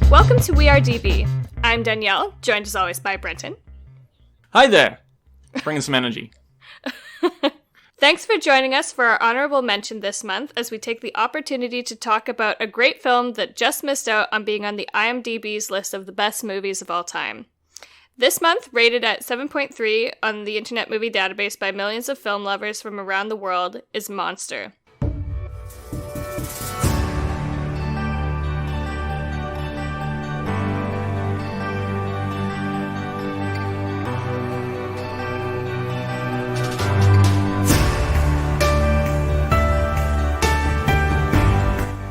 Welcome to We Are DB. I'm Danielle, joined as always by Brenton. Hi there. Bringing some energy. Thanks for joining us for our honorable mention this month as we take the opportunity to talk about a great film that just missed out on being on the IMDb's list of the best movies of all time. This month, rated at 7.3 on the Internet Movie Database by millions of film lovers from around the world, is Monster.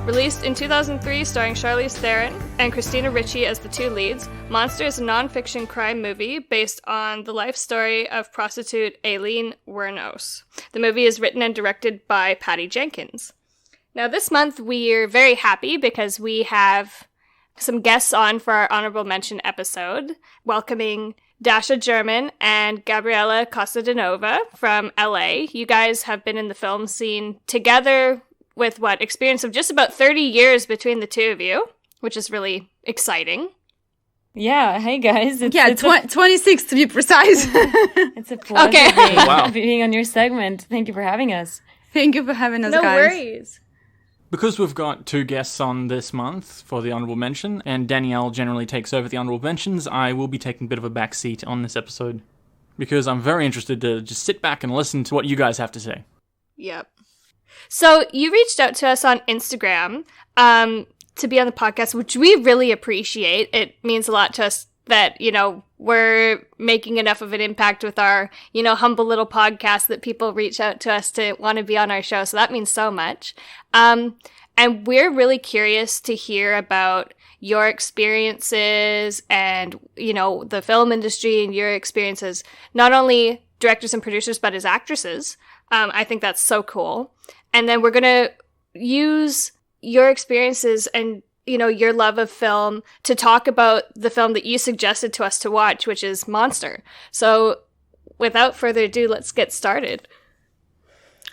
Released in 2003, starring Charlize Theron and Christina Ricci as the two leads, Monster is a non-fiction crime movie based on the life story of prostitute Aileen Wuornos. The movie is written and directed by Patty Jenkins. Now this month we're very happy because we have some guests on for our honorable mention episode, welcoming Dasha German and Gabriela Kostadinova from LA. You guys have been in the film scene together with experience of just about 30 years between the two of you, which is really exciting. Yeah, hey guys. 26 to be precise. It's a pleasure being on your segment. Thank you for having us. Thank you for having us, guys. No worries. Because we've got two guests on this month for the honorable mention, and Danielle generally takes over the honorable mentions, I will be taking a bit of a back seat on this episode. Because I'm very interested to just sit back and listen to what you guys have to say. Yep. So you reached out to us on Instagram to be on the podcast, which we really appreciate. It means a lot to us that, we're making enough of an impact with our, humble little podcast that people reach out to us to want to be on our show. So that means so much. And we're really curious to hear about your experiences and, the film industry and your experiences, not only directors and producers, but as actresses. I think that's so cool. And then we're going to use your experiences and, your love of film to talk about the film that you suggested to us to watch, which is Monster. So without further ado, let's get started.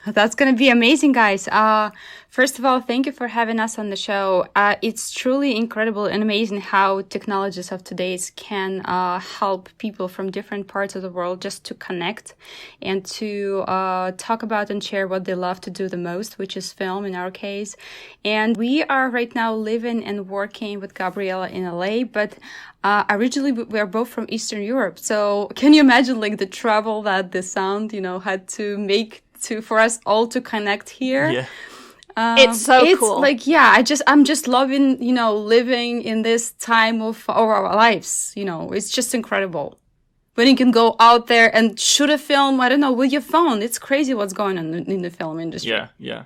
That's going to be amazing, guys. First of all, thank you for having us on the show. It's truly incredible and amazing how technologies of today's can help people from different parts of the world just to connect and to talk about and share what they love to do the most, which is film in our case. And we are right now living and working with Gabriela in LA, but originally we are both from Eastern Europe. So can you imagine the travel that the sound, had to make for us all to connect here? Yeah. It's so cool. I'm just loving, living in this time of our lives. It's just incredible. When you can go out there and shoot a film, I don't know, with your phone. It's crazy what's going on in the film industry. Yeah.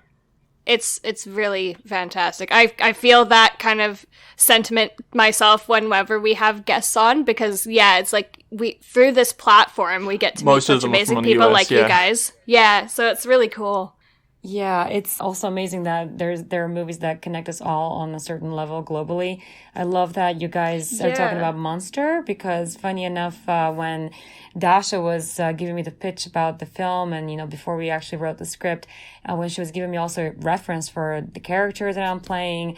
It's really fantastic. I feel that kind of sentiment myself whenever we have guests on because, it's we through this platform, we get to meet such amazing people like you guys. Yeah, so it's really cool. Yeah, it's also amazing that there are movies that connect us all on a certain level globally. I love that you guys are talking about Monster because funny enough, when Dasha was giving me the pitch about the film and, before we actually wrote the script, when she was giving me also a reference for the character that I'm playing,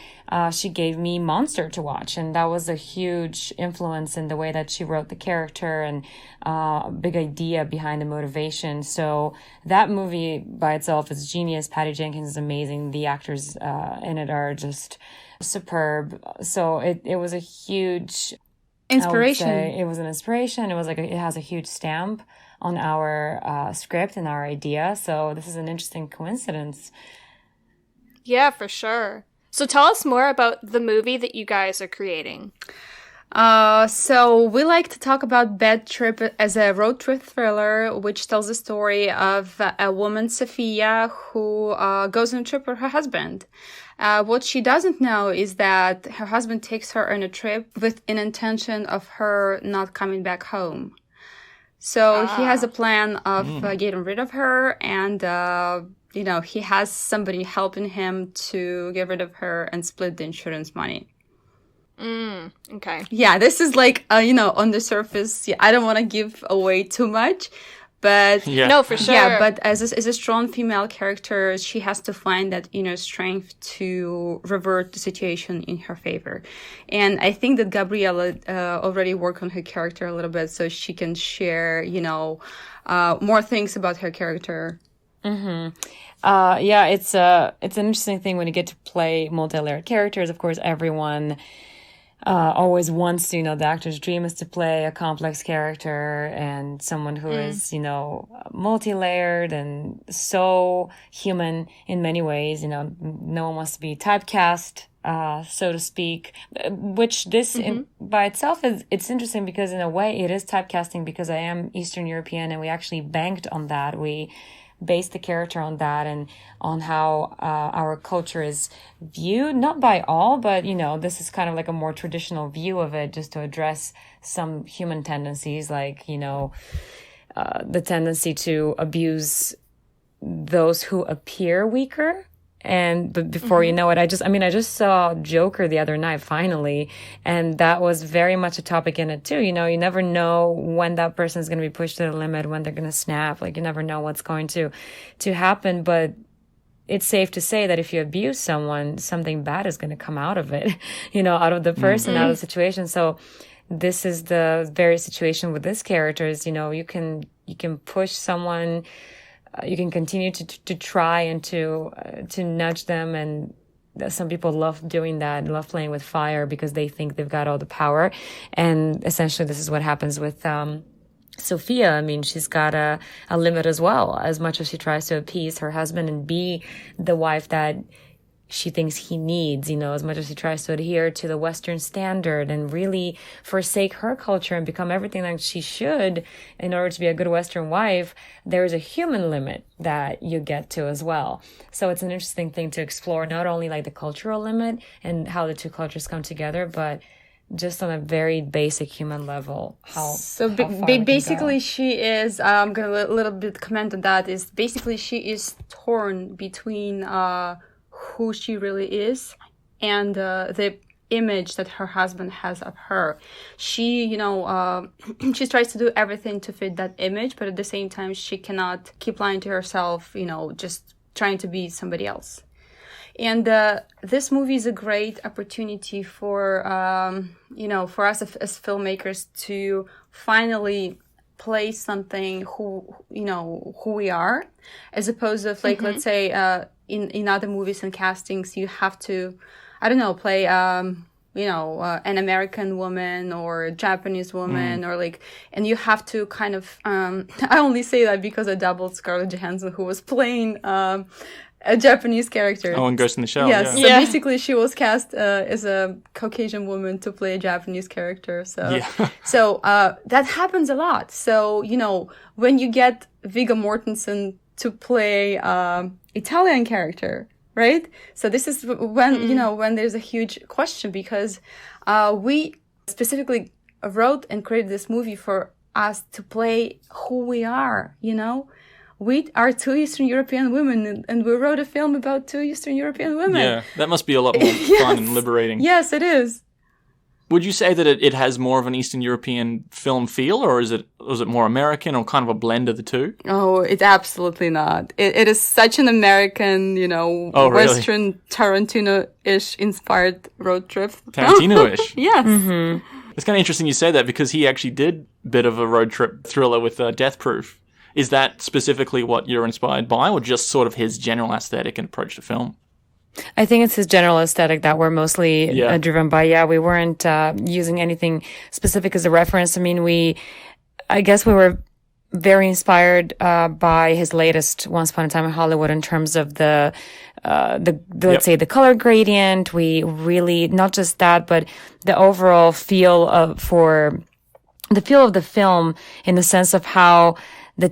she gave me Monster to watch. And that was a huge influence in the way that she wrote the character and big idea behind the motivation. So that movie by itself is genius. Patty Jenkins is amazing. The actors in it are just superb. So it was a huge inspiration. It was an inspiration. It was it has a huge stamp on our script and our idea. So this is an interesting coincidence. Yeah, for sure. So tell us more about the movie that you guys are creating. So we like to talk about Bad Trip as a road trip thriller, which tells the story of a woman, Sophia, who goes on a trip with her husband. What she doesn't know is that her husband takes her on a trip with an intention of her not coming back home. So he has a plan of getting rid of her, and he has somebody helping him to get rid of her and split the insurance money. Okay. Yeah, this is on the surface. Yeah, I don't want to give away too much, But No, for sure. yeah, but as a strong female character, she has to find that inner strength to revert the situation in her favor. And I think that Gabriela already worked on her character a little bit, so she can share, more things about her character. Yeah, it's an interesting thing when you get to play multi-layered characters. Of course, everyone always wants to, the actor's dream is to play a complex character and someone who is, multi-layered and so human in many ways. No one wants to be typecast, so to speak, which this by itself it's interesting because in a way it is typecasting because I am Eastern European and we actually banked on that. We based the character on that and on how our culture is viewed, not by all, but, this is kind of like a more traditional view of it just to address some human tendencies, like, the tendency to abuse those who appear weaker. But before you know it, I just saw Joker the other night, finally. And that was very much a topic in it too. You never know when that person is going to be pushed to the limit, when they're going to snap. Like, you never know what's going to happen. But it's safe to say that if you abuse someone, something bad is going to come out of it, out of the person, out of the situation. So this is the very situation with this character is, you can push someone. You can continue to try and to nudge them, and some people love doing that, love playing with fire because they think they've got all the power. And essentially, this is what happens with Sophia. I mean, she's got a limit as well. As much as she tries to appease her husband and be the wife that she thinks he needs, as much as she tries to adhere to the Western standard and really forsake her culture and become everything that she should in order to be a good Western wife, there is a human limit that you get to as well. So it's an interesting thing to explore, not only like the cultural limit and how the two cultures come together, but just on a very basic human level. Basically she is, I'm going to a little bit comment on that, is basically she is torn between who she really is and the image that her husband has of her. She, she tries to do everything to fit that image, but at the same time, she cannot keep lying to herself, just trying to be somebody else. And this movie is a great opportunity for, for us as filmmakers to finally play something who we are, as opposed to let's say, in other movies and castings, you have to, play, an American woman or a Japanese woman and you have to kind of, I only say that because I doubled Scarlett Johansson, who was playing, a Japanese character. Oh, and Ghost in the Shell. Yes. Yeah. So basically she was cast, as a Caucasian woman to play a Japanese character. So, that happens a lot. So, when you get Viggo Mortensen to play Italian character, right? So this is when when there's a huge question, because we specifically wrote and created this movie for us to play who we are. We are two Eastern European women, and we wrote a film about two Eastern European women. Yeah, that must be a lot more fun and liberating. Yes, it is. Would you say that it has more of an Eastern European film feel, or is it more American, or kind of a blend of the two? Oh, it's absolutely not. It is such an American, Western Tarantino-ish inspired road trip. Tarantino-ish? Yes. Mm-hmm. It's kind of interesting you say that, because he actually did a bit of a road trip thriller with Death Proof. Is that specifically what you're inspired by, or just sort of his general aesthetic and approach to film? I think it's his general aesthetic that we're mostly driven by. Yeah, we weren't using anything specific as a reference. I mean, I guess we were very inspired by his latest Once Upon a Time in Hollywood in terms of the let's say the color gradient. We really, not just that, but the overall feel of the film in the sense of how the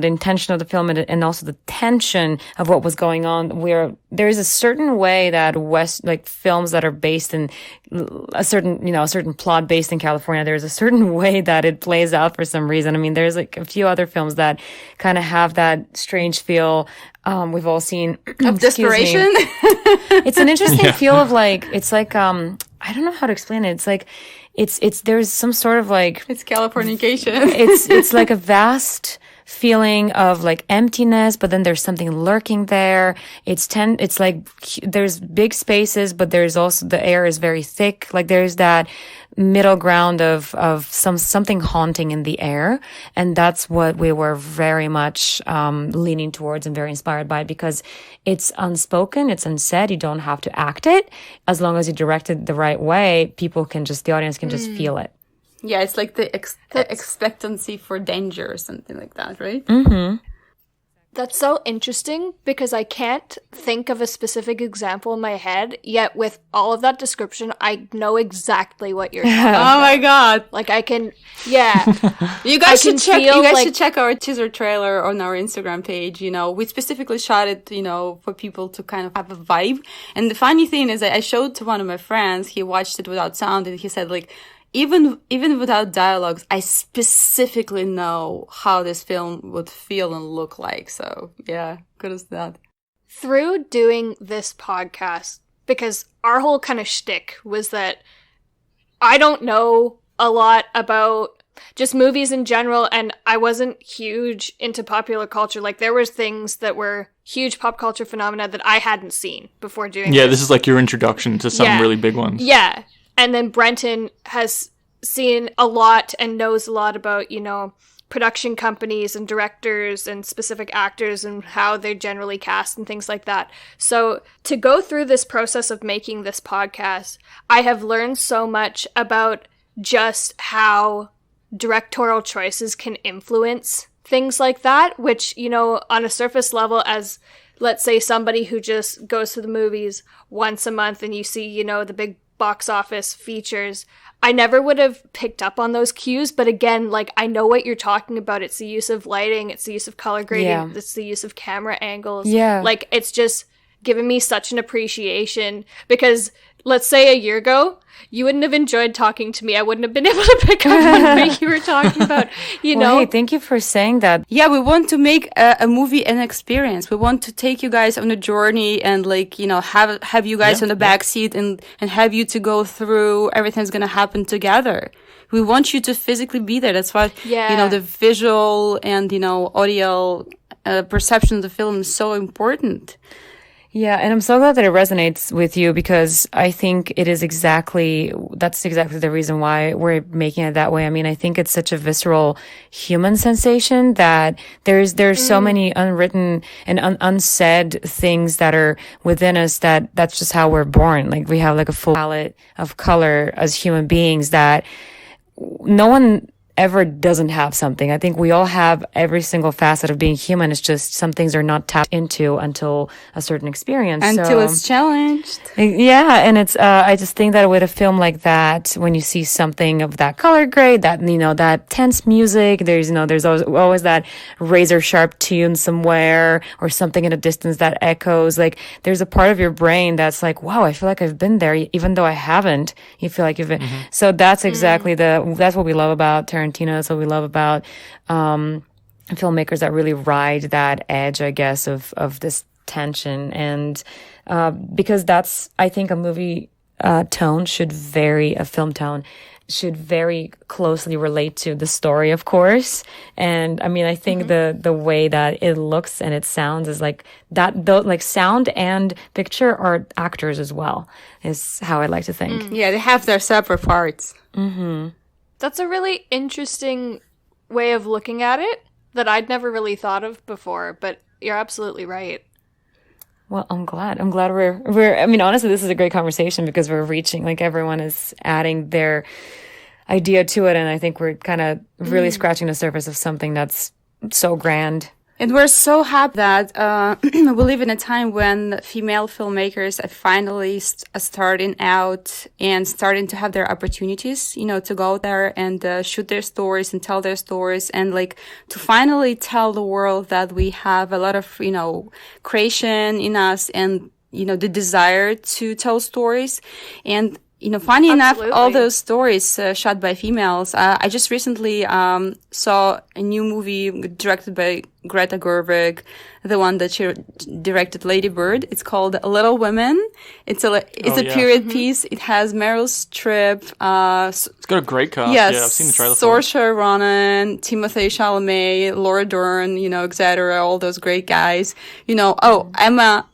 intention of the film and also the tension of what was going on, where there is a certain way that films that are based in a certain plot based in California, there's a certain way that it plays out for some reason. I mean, there's a few other films that kind of have that strange feel. We've all seen of desperation. It's an interesting feel of it's like, I don't know how to explain it. It's like, there's some sort of like, It's Californication. it's like a vast feeling of like emptiness, but then there's something lurking there. It's like there's big spaces, but there's also, the air is very thick. Like there's that middle ground of something haunting in the air. And that's what we were very much leaning towards and very inspired by, because it's unspoken, it's unsaid, you don't have to act it. As long as you direct it the right way, the audience can just feel it. Yeah, it's like the expectancy for danger or something like that, right? Mm-hmm. That's so interesting because I can't think of a specific example in my head, yet with all of that description, I know exactly what you're talking about. Oh my god. Like I can, yeah. You guys should feel check our teaser trailer on our Instagram page. You know, we specifically shot it, you know, for people to kind of have a vibe. And the funny thing is that I showed to one of my friends, he watched it without sound, and he said, like, even without dialogues, I specifically know how this film would feel and look like. So yeah, good as that. Through doing this podcast, because our whole kind of shtick was that I don't know a lot about just movies in general, and I wasn't huge into popular culture. Like there was things that were huge pop culture phenomena that I hadn't seen before doing this is like your introduction to some really big ones. Yeah. And then Brenton has seen a lot and knows a lot about, you know, production companies and directors and specific actors and how they're generally cast and things like that. So to go through this process of making this podcast, I have learned so much about just how directorial choices can influence things like that, which, you know, on a surface level, as let's say somebody who just goes to the movies once a month and you see, you know, the big box office features, I never would have picked up on those cues. But again, like I know what you're talking about. It's the use of lighting, it's the use of color grading, it's the use of camera angles. Yeah. Like it's just given me such an appreciation, because let's say a year ago, you wouldn't have enjoyed talking to me. I wouldn't have been able to pick up on what you were talking about, you know? Hey, thank you for saying that. Yeah, we want to make a movie an experience. We want to take you guys on a journey and, like, you know, have you guys on the back seat and have you to go through everything's going to happen together. We want you to physically be there. That's why, you know, the visual and, you know, audio perception of the film is so important. Yeah, and I'm so glad that it resonates with you, because I think that's exactly the reason why we're making it that way. I mean, I think it's such a visceral human sensation that there's so many unwritten and unsaid things that are within us that's just how we're born. Like we have like a full palette of color as human beings that no one ever doesn't have something. I think we all have every single facet of being human. It's just some things are not tapped into until a certain experience. Until it's challenged. Yeah, and it's I just think that with a film like that, when you see something of that color grade, that, you know, that tense music, there's always that razor sharp tune somewhere or something in the distance that echoes. Like there's a part of your brain that's like, wow, I feel like I've been there, even though I haven't. You feel like you've been. So that's exactly that's what we love about Tarantino. That's what we love about filmmakers that really ride that edge, I guess, of this tension. And because that's, I think, a movie tone should vary, a film tone should very closely relate to the story, of course. And I mean, I think the way that it looks and it sounds is like that, like sound and picture are actors as well, is how I like to think. Yeah, they have their separate parts. That's a really interesting way of looking at it that I'd never really thought of before, but you're absolutely right. Well, I'm glad we're, I mean, honestly, this is a great conversation because we're reaching, like everyone is adding their idea to it. And I think we're kind of really scratching the surface of something that's so grand. And we're so happy that we live in a time when female filmmakers are finally starting out and starting to have their opportunities, you know, to go there and shoot their stories and tell their stories, and like to finally tell the world that we have a lot of, you know, creation in us and, you know, the desire to tell stories. And funny enough, Absolutely. all those stories shot by females. I just recently saw a new movie directed by Greta Gerwig, the one that she directed Lady Bird. It's called Little Women. It's a period piece. It has Meryl Streep. It's got a great cast. Yes, Yeah, I've seen the trailer for it. Saoirse Ronan, Timothée Chalamet, Laura Dern, etc. All those great guys. Emma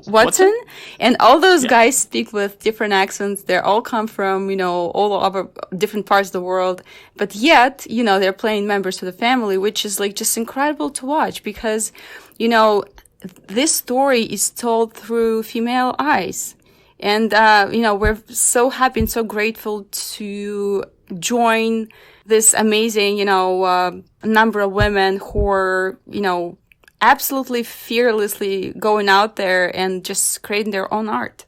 Watson, and all those guys speak with different accents. They all come from, all over different parts of the world, but yet, they're playing members of the family, which is like just incredible to watch because, this story is told through female eyes. And, we're so happy and so grateful to join this amazing, number of women who are, absolutely fearlessly going out there and just creating their own art.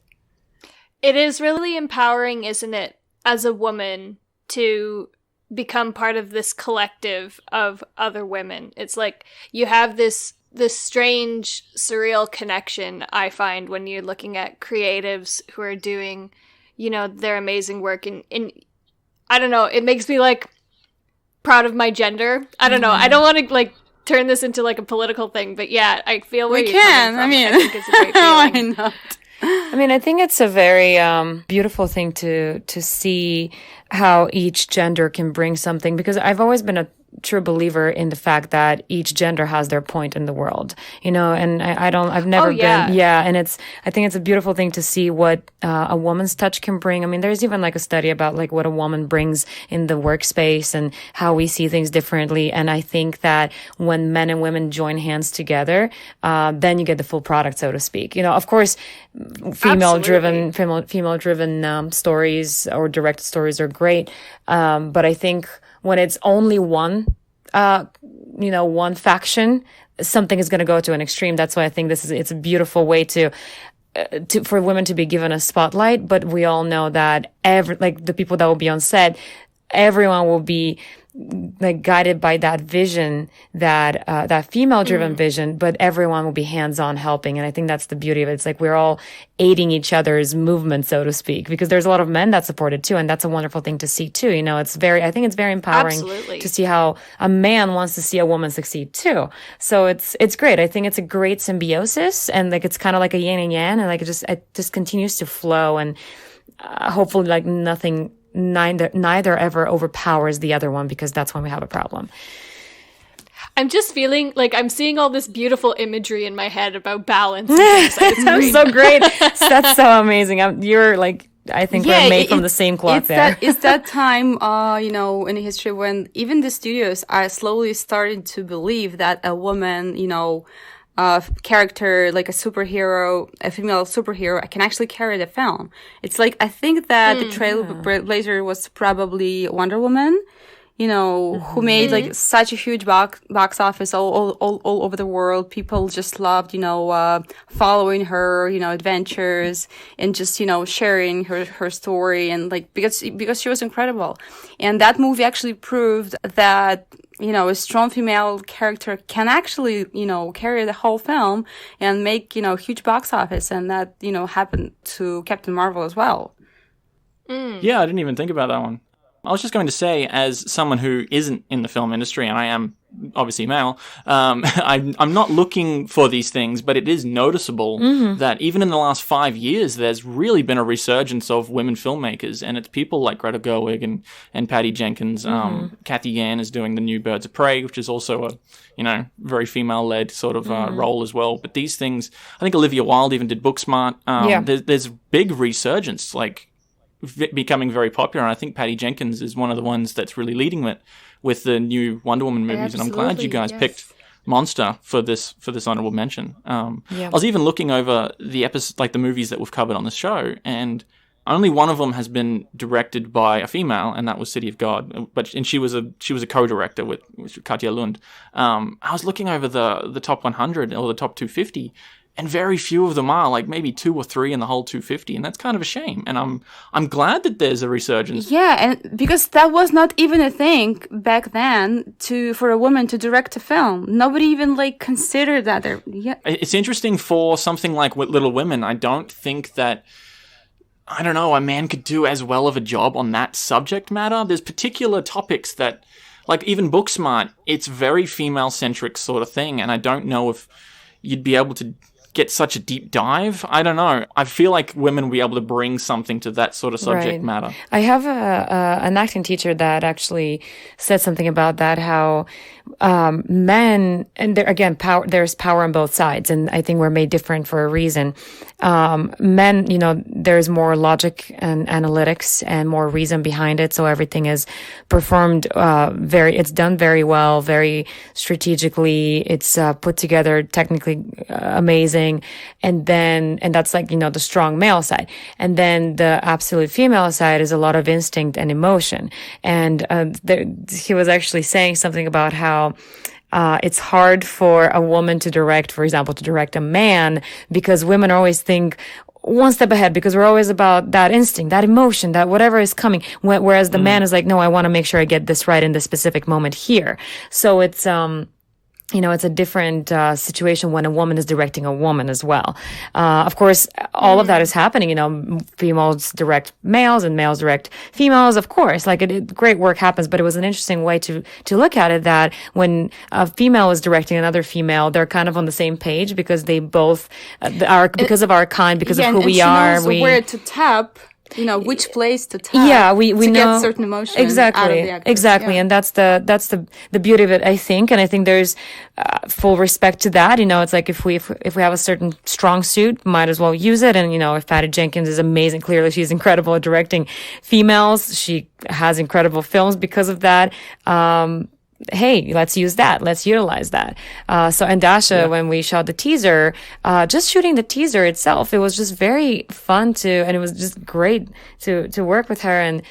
It is really empowering, isn't it, as a woman to become part of this collective of other women. It's like you have this strange, surreal connection, I find, when you're looking at creatives who are doing, their amazing work. And I don't know, it makes me, proud of my gender. I don't know. I don't want to, turn this into a political thing, but yeah, I feel where you're coming from. I think it's a great feeling. Why not? I think it's a very beautiful thing to see how each gender can bring something, because I've always been a true believer in the fact that each gender has their point in the world, and I've never been, and I think it's a beautiful thing to see what a woman's touch can bring. There's even a study about what a woman brings in the workspace and how we see things differently. And I think that when men and women join hands together, then you get the full product, so to speak. Of course, female driven stories or direct stories are great. But I think when it's only one faction, something is going to go to an extreme. That's why I think it's a beautiful way for women to be given a spotlight. But we all know that the people that will be on set, everyone will be guided by that vision, that female driven vision, but everyone will be hands-on helping. And I think that's the beauty of it. It's we're all aiding each other's movement, so to speak, because there's a lot of men that support it too. And that's a wonderful thing to see too. I think it's very empowering to see how a man wants to see a woman succeed too. So it's great. I think it's a great symbiosis, and it's kind of like a yin and yang, and it just continues to flow, and hopefully neither ever overpowers the other one, because that's when we have a problem. I'm just feeling I'm seeing all this beautiful imagery in my head about balance. It sounds so great. That's so amazing. You're I think we're made from the same cloth there. It's that time, in history when even the studios are slowly starting to believe that a woman, character, a superhero, a female superhero, can actually carry the film. It's I think that the trailblazer was probably Wonder Woman, who made such a huge box office all over the world. People just loved, following her, adventures, and just, sharing her story, and because she was incredible. And that movie actually proved that, a strong female character can actually, carry the whole film and make, huge box office. And that, happened to Captain Marvel as well. Yeah, I didn't even think about that one. I was just going to say, as someone who isn't in the film industry, and I am obviously male, I'm not looking for these things, but it is noticeable that even in the last 5 years, there's really been a resurgence of women filmmakers, and it's people like Greta Gerwig and Patty Jenkins. Kathy Yan is doing the new Birds of Prey, which is also a very female-led sort of role as well. But these things, I think Olivia Wilde even did Booksmart. There's big resurgence, becoming very popular, and I think Patty Jenkins is one of the ones that's really leading it with the new Wonder Woman movies. And I'm glad you guys picked Monster for this honorable mention. I was even looking over the episode, the movies that we've covered on the show, and only one of them has been directed by a female, and that was City of God. And she was a co-director with Katja Lund. I was looking over the top 100 or the top 250. And very few of them are, maybe 2 or 3 in the whole 250, and that's kind of a shame. And I'm glad that there's a resurgence. Yeah, and because that was not even a thing back then for a woman to direct a film. Nobody even considered that. It's interesting for something like Little Women. I don't think that I don't know, a man could do as well of a job on that subject matter. There's particular topics that, like even Booksmart, it's very female-centric sort of thing, and I don't know if you'd be able to get such a deep dive. I don't know. I feel like women will be able to bring something to that sort of subject matter. I have an acting teacher that actually said something about that, how men, and there, again, there's power on both sides, and I think we're made different for a reason. Men, there's more logic and analytics and more reason behind it, so everything is performed it's done very well, very strategically. It's put together technically amazing. And that's like, the strong male side. And then the absolute female side is a lot of instinct and emotion. And he was actually saying something about how it's hard for a woman to direct, for example, to direct a man, because women always think one step ahead, because we're always about that instinct, that emotion, that whatever is coming. Whereas the man is like, no, I want to make sure I get this right in this specific moment here. So it's it's a different situation when a woman is directing a woman as well. Of course, all of that is happening. Females direct males and males direct females. Of course, like great work happens, but it was an interesting way to look at it, that when a female is directing another female, they're kind of on the same page, because they both are, because of our kind, because of who we are. We where to tap. Which place to tap. Yeah, we to know get certain emotion exactly, out of the actors. exactly, yeah. And that's the beauty of it, I think. And I think there's full respect to that. It's like if we have a certain strong suit, might as well use it. And if Patty Jenkins is amazing, clearly she's incredible at directing females. She has incredible films because of that. Hey, let's use that. Let's utilize that. And Dasha, when we shot the teaser, just shooting the teaser itself, it was just very fun and it was just great to work with her and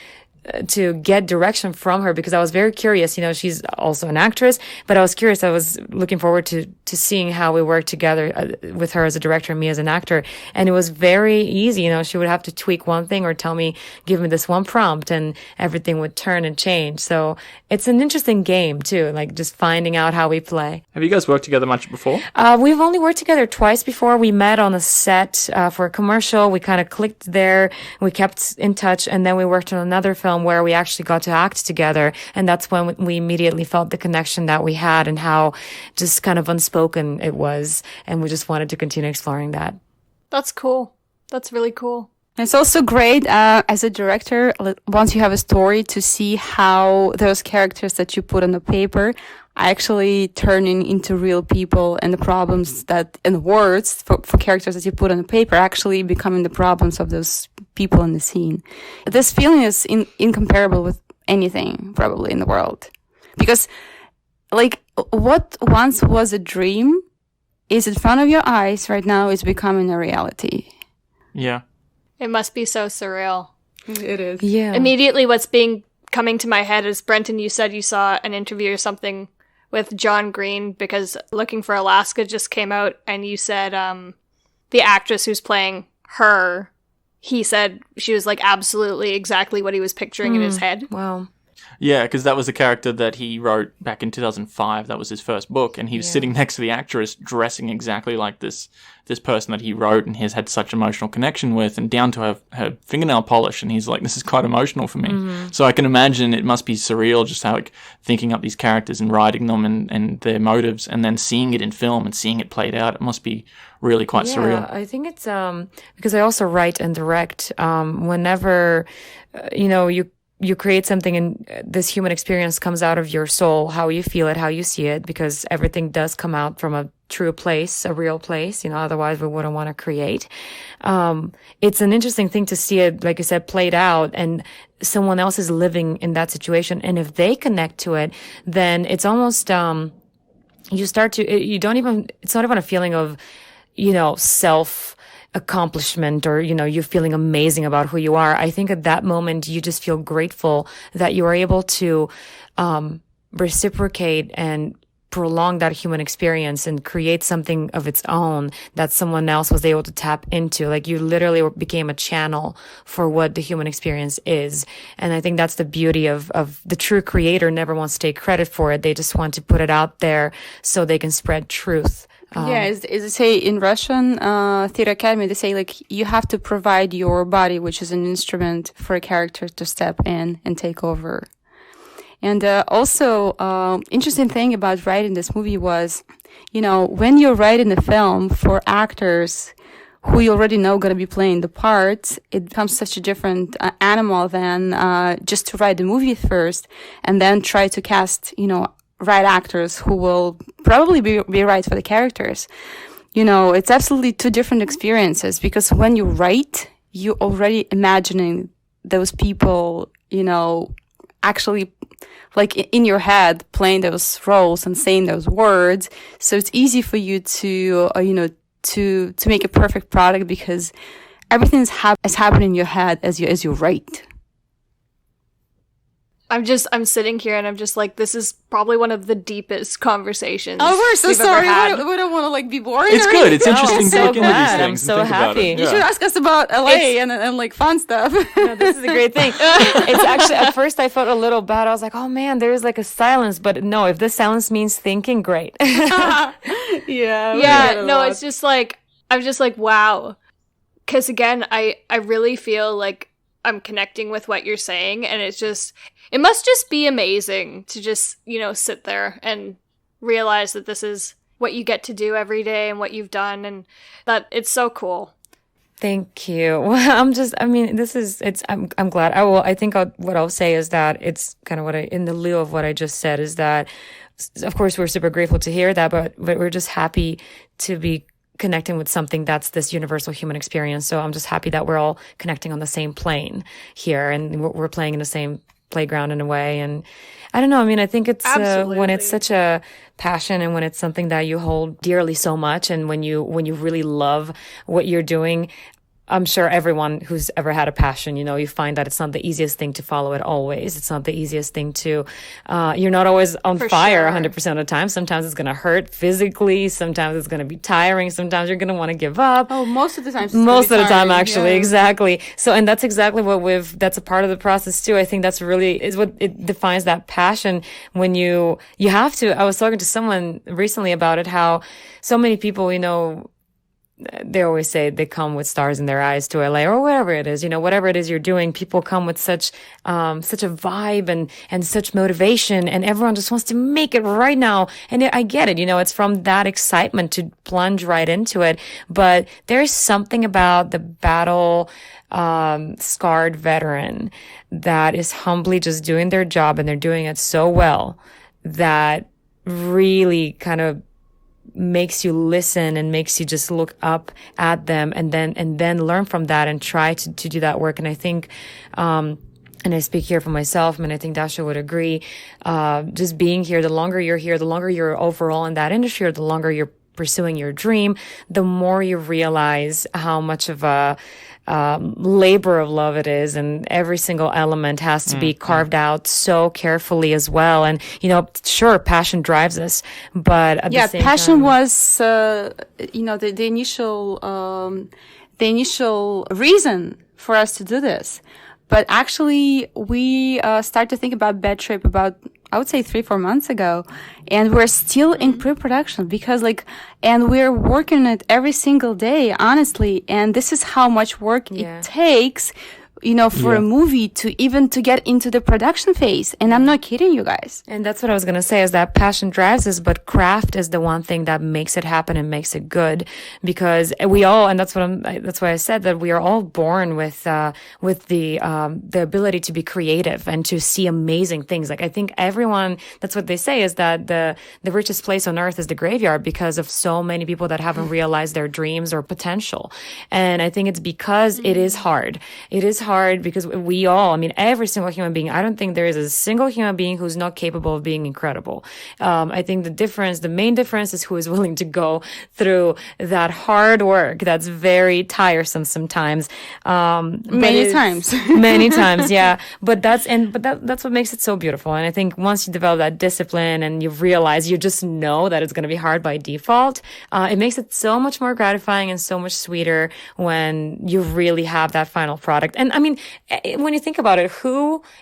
to get direction from her, because I was very curious. She's also an actress, but I was curious. I was looking forward to seeing how we work together with her as a director and me as an actor. And it was very easy. She would have to tweak one thing or give me this one prompt, and everything would turn and change. So it's an interesting game too, like just finding out how we play. Have you guys worked together much before? We've only worked together twice before. We met on a set for a commercial. We kind of clicked there. We kept in touch, and then we worked on another film where we actually got to act together. And that's when we immediately felt the connection that we had, and how just kind of unspoken it was. And we just wanted to continue exploring that. That's cool. That's really cool. It's also great as a director, once you have a story, to see how those characters that you put on the paper are actually turning into real people, and the problems and words for characters that you put on the paper actually becoming the problems of those people in the scene. This feeling is incomparable with anything probably in the world, because like what once was a dream is in front of your eyes right now, is becoming a reality. Yeah. It must be so surreal. It is. Yeah. Immediately what's coming to my head is, Brenton, you said you saw an interview or something with John Green, because Looking for Alaska just came out, and you said the actress who's playing her, he said she was like absolutely exactly what he was picturing in his head. Wow. Yeah, because that was the character that he wrote back in 2005. That was his first book, and he was sitting next to the actress, dressing exactly like this person that he wrote and has had such emotional connection with, and down to her fingernail polish. And he's like, "This is quite emotional for me." Mm-hmm. So I can imagine it must be surreal, just how thinking up these characters and writing them and their motives, and then seeing it in film and seeing it played out. It must be really quite surreal. I think it's because I also write and direct. Whenever you create something, and this human experience comes out of your soul, how you feel it, how you see it, because everything does come out from a true place, a real place, otherwise we wouldn't want to create. It's an interesting thing to see it, like you said, played out, and someone else is living in that situation. And if they connect to it, then it's almost, it's not even a feeling of, self accomplishment, or you feeling amazing about who you are. I think at that moment you just feel grateful that you are able to reciprocate and prolong that human experience and create something of its own that someone else was able to tap into. Like, you literally became a channel for what the human experience is. And I think that's the beauty of the true creator never wants to take credit for it. They just want to put it out there so they can spread truth As they say in Russian theater academy, they say like you have to provide your body, which is an instrument for a character to step in and take over. And also, interesting thing about writing this movie was, when you're writing a film for actors who you already know going to be playing the parts, it becomes such a different animal than just to write the movie first and then try to cast, right actors who will probably be right for the characters. It's absolutely two different experiences, because when you write, you're already imagining those people, actually like in your head playing those roles and saying those words. So it's easy for you to, to make a perfect product, because everything is happening in your head as you write. I'm sitting here and I'm just like, this is probably one of the deepest conversations. Oh, we're so we've sorry. ever We don't want to be boring. It's good. It's interesting to look into these things. I'm so and think about happy. it. You should ask us about LA and fun stuff. No, this is a great thing. It's actually, at first I felt a little bad. I was like, oh man, there's like a silence. But no, if this silence means thinking, great. Yeah, no, it's just like, I'm just like, wow. Because again, I really feel like I'm connecting with what you're saying, and it must just be amazing to just, sit there and realize that this is what you get to do every day and what you've done, and that it's so cool. Thank you. Well, I'm glad. What I'll say is that it's kind of in the lieu of what I just said, is that, of course, we're super grateful to hear that, but we're just happy to be connecting with something that's this universal human experience. So I'm just happy that we're all connecting on the same plane here, and we're playing in the same playground in a way. And I don't know. I mean, I think it's when it's such a passion, and when it's something that you hold dearly so much, and when you really love what you're doing. I'm sure everyone who's ever had a passion, you find that it's not the easiest thing to follow it always. It's not the easiest thing to, you're not always on fire 100% of the time. Sometimes it's going to hurt physically. Sometimes it's going to be tiring. Sometimes you're going to want to give up. Oh, most of the time. Most of the time, actually. Yeah. Exactly. So, and that's exactly that's a part of the process too. I think that's really is what it defines that passion, when you have to. I was talking to someone recently about it, how so many people, they always say they come with stars in their eyes to LA or wherever it is, whatever it is you're doing, people come with such a vibe and such motivation, and everyone just wants to make it right now. And I get it, it's from that excitement to plunge right into it. But there's something about the battle, scarred veteran that is humbly just doing their job, and they're doing it so well that really kind of makes you listen and makes you just look up at them, and then learn from that and try to do that work. And I think, and I speak here for myself, and I think Dasha would agree, just being here, the longer you're here, the longer you're overall in that industry, or the longer you're pursuing your dream, the more you realize how much of a labor of love it is, and every single element has to be carved out so carefully as well. And sure, passion drives us, but at the same passion time, was the initial reason for us to do this. But actually, we started to think about Bad Trip about, I would say, 3-4 months ago, and we're still in pre-production, because and we're working on it every single day, honestly. And this is how much work it takes, for a movie to get into the production phase. And I'm not kidding you guys. And that's what I was going to say, is that passion drives us, but craft is the one thing that makes it happen and makes it good. Because we all, and that's why I said that we are all born with the ability to be creative and to see amazing things. Like, I think everyone, that's what they say, is that the richest place on earth is the graveyard, because of so many people that haven't realized their dreams or potential. And I think it's because it is hard. It is hard because we all, every single human being, I don't think there is a single human being who's not capable of being incredible. I think the main difference is who is willing to go through that hard work that's very tiresome sometimes. Many times. Many times, yeah. But that's what makes it so beautiful. And I think once you develop that discipline and you realize, you just know that it's going to be hard by default, it makes it so much more gratifying and so much sweeter when you really have that final product. And I mean, when you think about it,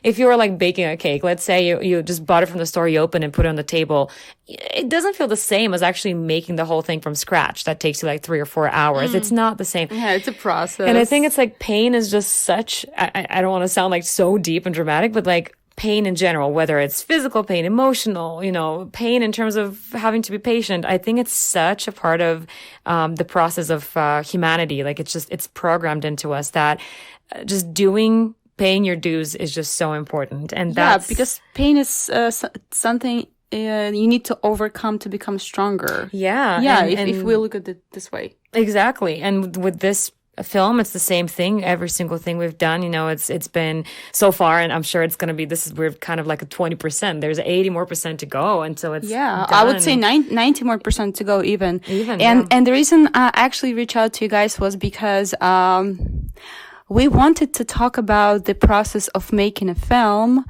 if you were like baking a cake, let's say you just bought it from the store, you open it and put it on the table, it doesn't feel the same as actually making the whole thing from scratch. That takes you like 3 or 4 hours. It's not the same. Yeah, it's a process. And I think it's like pain is just such, I don't want to sound like so deep and dramatic, but like pain in general, whether it's physical pain, emotional, pain in terms of having to be patient. I think it's such a part of the process of humanity. Like it's programmed into us that just paying your dues is just so important. And that's because pain is something you need to overcome to become stronger. Yeah. If we look at it this way. Exactly. And with this film, it's the same thing. Every single thing we've done, it's been so far, and I'm sure it's going to be, we're kind of like a 20%. There's 80% more to go until it's done. I would say 90% more to go even. And the reason I actually reached out to you guys was because, we wanted to talk about the process of making a film,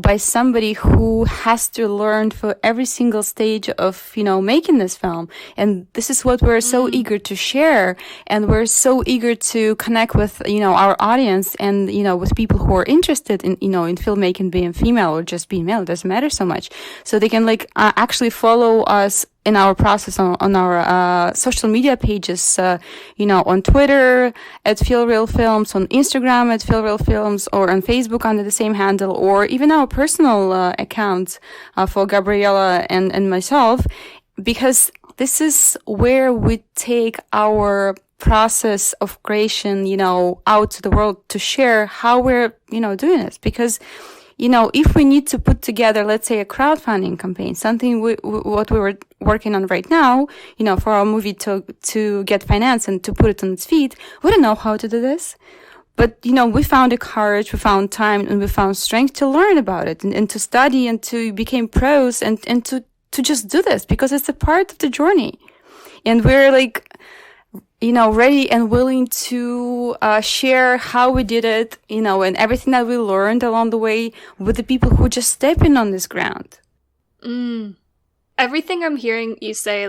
by somebody who has to learn for every single stage of, making this film. And this is what we're so eager to share. And we're so eager to connect with, our audience and, with people who are interested in, in filmmaking, being female or just being male. It doesn't matter so much. So they can actually follow us in our process on our social media pages, on Twitter at Feel Real Films, on Instagram at Feel Real Films, or on Facebook under the same handle, or even our personal accounts for Gabriela and myself, because this is where we take our process of creation, out to the world to share how we're, doing this. Because if we need to put together, let's say, a crowdfunding campaign, something what we were working on right now, for our movie to get finance and to put it on its feet, we don't know how to do this. But, we found the courage, we found time, and we found strength to learn about it and to study and to become pros and to just do this because it's a part of the journey. And we're ready and willing to share how we did it, and everything that we learned along the way with the people who just step in on this ground. Everything I'm hearing you say,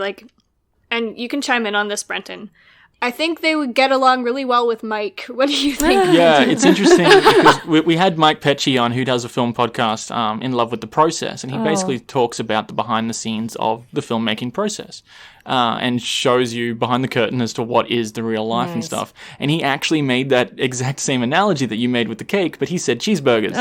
and you can chime in on this, Brenton, I think they would get along really well with Mike. What do you think? Yeah, it's interesting because we had Mike Pecci on, who does a film podcast, In Love with the Process, and he basically talks about the behind the scenes of the filmmaking process. And shows you behind the curtain as to what is the real life and stuff. And he actually made that exact same analogy that you made with the cake, but he said cheeseburgers.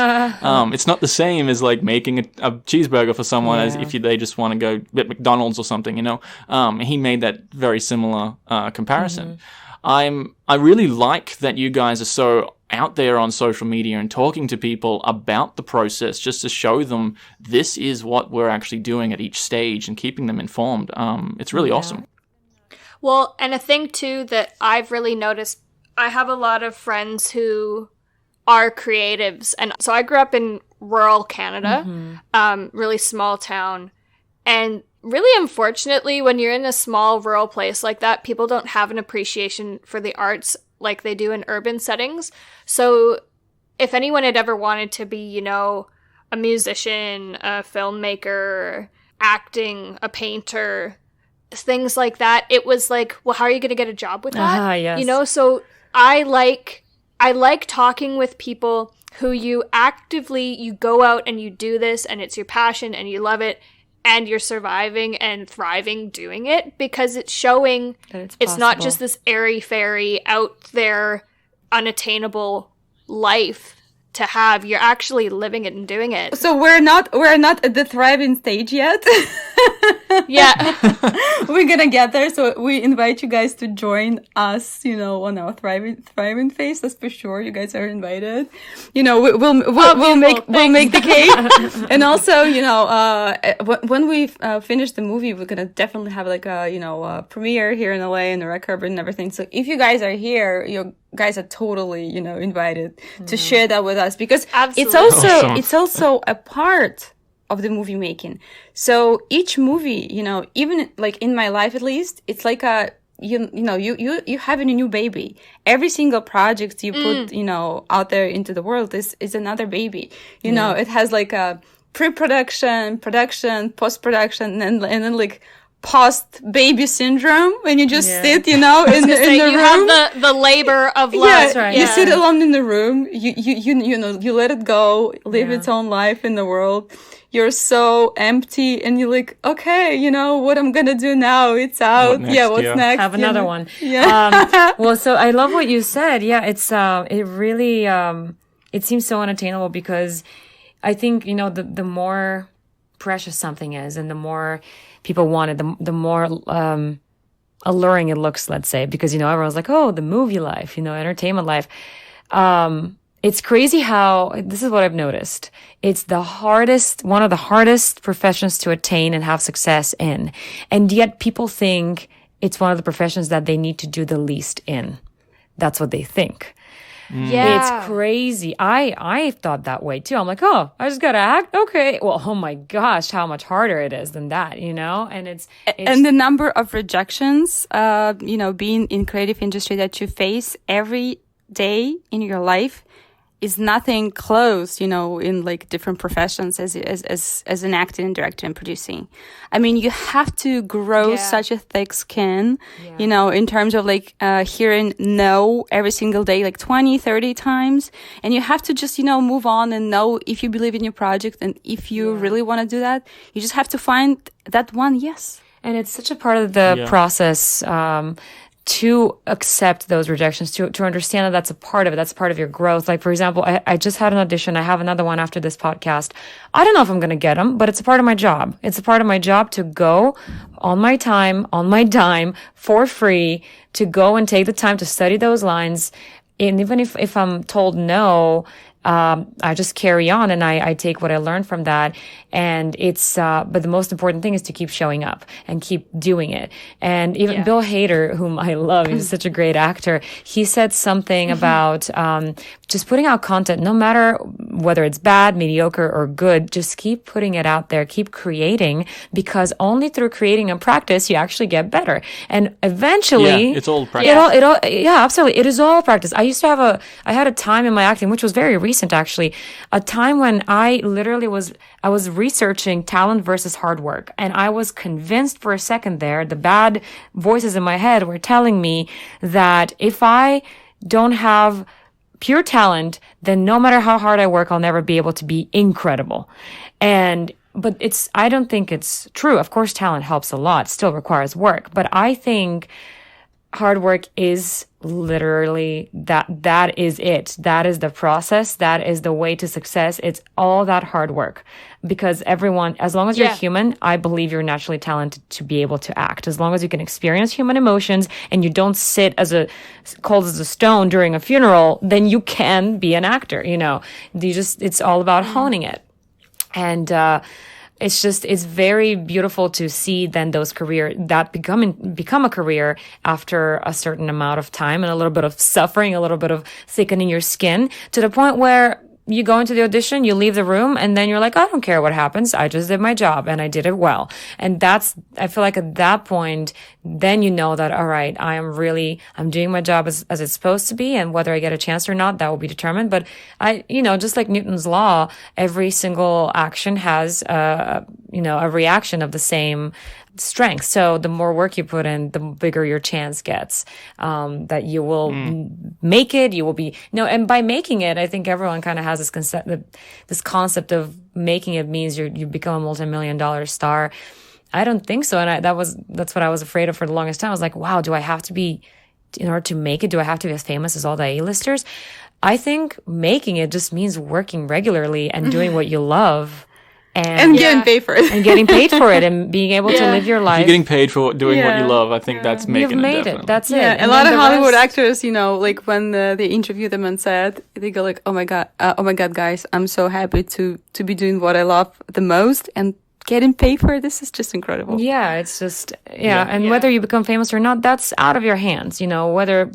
It's not the same as making a cheeseburger for someone as if they just want to go at McDonald's or something, He made that very similar comparison. I really like that you guys are so out there on social media and talking to people about the process just to show them this is what we're actually doing at each stage and keeping them informed. It's really awesome. Well, and a thing too that I've really noticed, I have a lot of friends who are creatives. And so I grew up in rural Canada, really small town. And really, unfortunately, when you're in a small rural place like that, people don't have an appreciation for the arts like they do in urban settings. So if anyone had ever wanted to be, a musician, a filmmaker, acting, a painter, things like that, it was like, well, how are you going to get a job with that? Yes. So I like talking with people who you go out and you do this and it's your passion and you love it and you're surviving and thriving doing it, because it's showing that it's not just this airy-fairy out there unattainable life to have. You're actually living it and doing it. So we're not at the thriving stage yet. Yeah. We're gonna get there. So we invite you guys to join us, on our thriving phase. That's for sure. You guys are invited. We'll make the cake. And also, when we finish the movie, we're gonna definitely have a premiere here in LA and the red carpet and everything. So if you guys are here, you guys are totally, invited to share that with us, because it's also a part of the movie making. So each movie, even in my life at least, it's like you having a new baby. Every single project you put, out there into the world is another baby. It has a pre-production, production, post-production, and then post-baby syndrome when you just sit, in the you room. have the labor of love. That's right. You sit alone in the room. You let it go, live its own life in the world. You're so empty, and you're like, okay, what I'm gonna do now? It's out. What's next? Have another one. Yeah. Well, so I love what you said. Yeah, it's it really it seems so unattainable because I think the more precious something is, and the more people want it, the more alluring it looks. Let's say, because everyone's like, oh, the movie life, entertainment life. It's crazy how, this is what I've noticed. It's one of the hardest professions to attain and have success in. And yet people think it's one of the professions that they need to do the least in. That's what they think. Yeah. It's crazy. I thought that way too. I'm like, oh, I just gotta act? Okay. Well, oh my gosh, how much harder it is than that, And it's and the number of rejections, being in creative industry that you face every day in your life is nothing close, in like different professions as an acting and director and producing. I mean, you have to grow such a thick skin, in terms of like hearing no every single day, like 20, 30 times. And you have to just, move on and know if you believe in your project and if you really want to do that, you just have to find that one yes. And it's such a part of the process, to accept those rejections, to understand that that's a part of it. That's part of your growth. Like, for example, I just had an audition. I have another one after this podcast. I don't know if I'm going to get them, but it's a part of my job. It's a part of my job to go on my time, on my dime, for free, to go and take the time to study those lines. And even if I'm told no, I just carry on and I take what I learned from that. And it's, but the most important thing is to keep showing up and keep doing it. And even Bill Hader, whom I love, he's such a great actor. He said something about, just putting out content, no matter whether it's bad, mediocre, or good, just keep putting it out there, keep creating, because only through creating and practice, you actually get better. And eventually, it's all practice. Absolutely. It is all practice. I had a time in my acting, which was very recent actually, a time when I literally was researching talent versus hard work. And I was convinced for a second there, the bad voices in my head were telling me that if I don't have pure talent, then no matter how hard I work, I'll never be able to be incredible. But I don't think it's true. Of course, talent helps a lot, still requires work. But I think hard work is literally that is it. That is the process. That is the way to success. It's all that hard work. Because everyone, as long as you're human, I believe you're naturally talented to be able to act. As long as you can experience human emotions and you don't sit cold as a stone during a funeral, then you can be an actor, it's all about honing it. And, it's very beautiful to see then those career that become a career after a certain amount of time and a little bit of suffering, a little bit of thickening your skin, to the point where you go into the audition, you leave the room, and then you're like, I don't care what happens. I just did my job and I did it well. And I feel like at that point, then you know that, all right, I'm doing my job as it's supposed to be. And whether I get a chance or not, that will be determined. But just like Newton's law, every single action has, a reaction of the same strength. So the more work you put in, the bigger your chance gets, that you will make it, you will be, and by making it, I think everyone kind of has this concept of making it means you become a multi-million-dollar star. I don't think so. And that's what I was afraid of for the longest time. I was like, wow, do I have to be, in order to make it, do I have to be as famous as all the A-listers? I think making it just means working regularly and doing what you love. And getting paid for it. And getting paid for it and being able to live your life. If you're getting paid for doing what you love, I think that's making You've made it. That's it. A lot of Hollywood actors, like when they interview them on set, they go like, oh my God, guys, I'm so happy to be doing what I love the most and getting paid for it. This is just incredible. Yeah, it's just, whether you become famous or not, that's out of your hands. Whether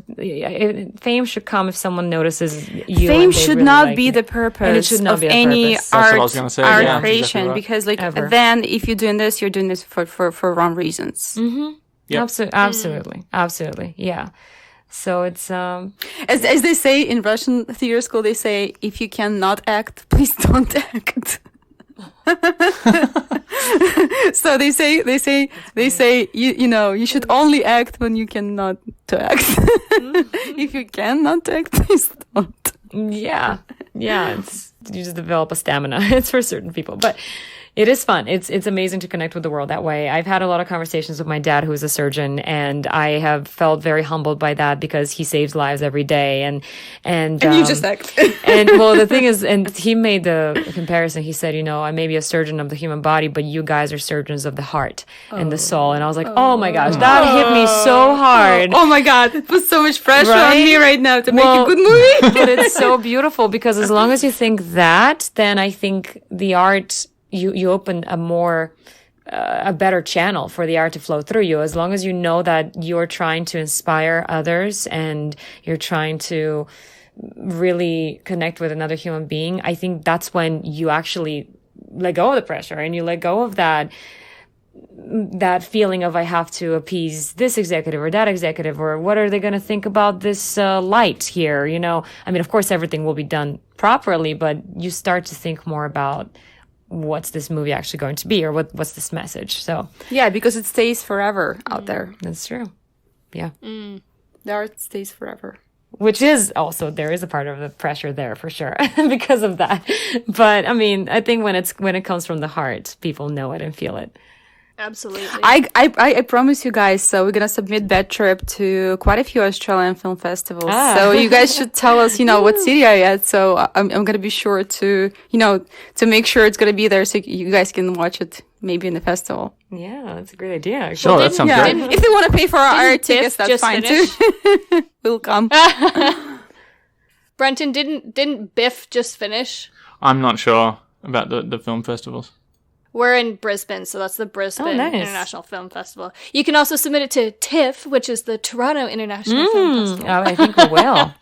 fame should come if someone notices you. Fame should not be the purpose of any art creation, exactly because then if you're doing this for wrong reasons. Mm-hmm. Yep. Absolutely. Yeah. So it's as they say in Russian theater school, they say, if you cannot act, please don't act. So they say you should only act when you cannot to act. If you cannot act, please don't. Yeah. You just develop a stamina. It's for certain people, but it is fun. It's amazing to connect with the world that way. I've had a lot of conversations with my dad, who's a surgeon, and I have felt very humbled by that because he saves lives every day. And you just act. And well, the thing is, and he made the comparison. He said, I may be a surgeon of the human body, but you guys are surgeons of the heart and the soul. And I was like, oh my gosh, that hit me so hard. Oh my God, it puts so much pressure on me right now to make a good movie. But it's so beautiful because as long as you think that, then I think the art. You open a better channel for the art to flow through you. As long as you know that you're trying to inspire others and you're trying to really connect with another human being, I think that's when you actually let go of the pressure and you let go of that feeling of I have to appease this executive or that executive, or what are they going to think about this light here? I mean, of course, everything will be done properly, but you start to think more about what's this movie actually going to be, or what's this message. So yeah, because it stays forever out there. That's true. Yeah. The art stays forever. Which is also, there is a part of the pressure there for sure because of that. But I mean, I think when it comes from the heart, people know it and feel it. Absolutely. I promise you guys, so we're gonna submit that trip to quite a few Australian film festivals. So you guys should tell us, what city are you at. So I'm gonna be sure to, to make sure it's gonna be there so you guys can watch it maybe in the festival. Yeah, that's a great idea. Actually. Sure, that sounds great. If they want to pay for our tickets, that's fine too. We'll come. Brenton, didn't Biff just finish? I'm not sure about the film festivals. We're in Brisbane, so that's the Brisbane nice. International Film Festival. You can also submit it to TIFF, which is the Toronto International Film Festival. Oh, I think we will.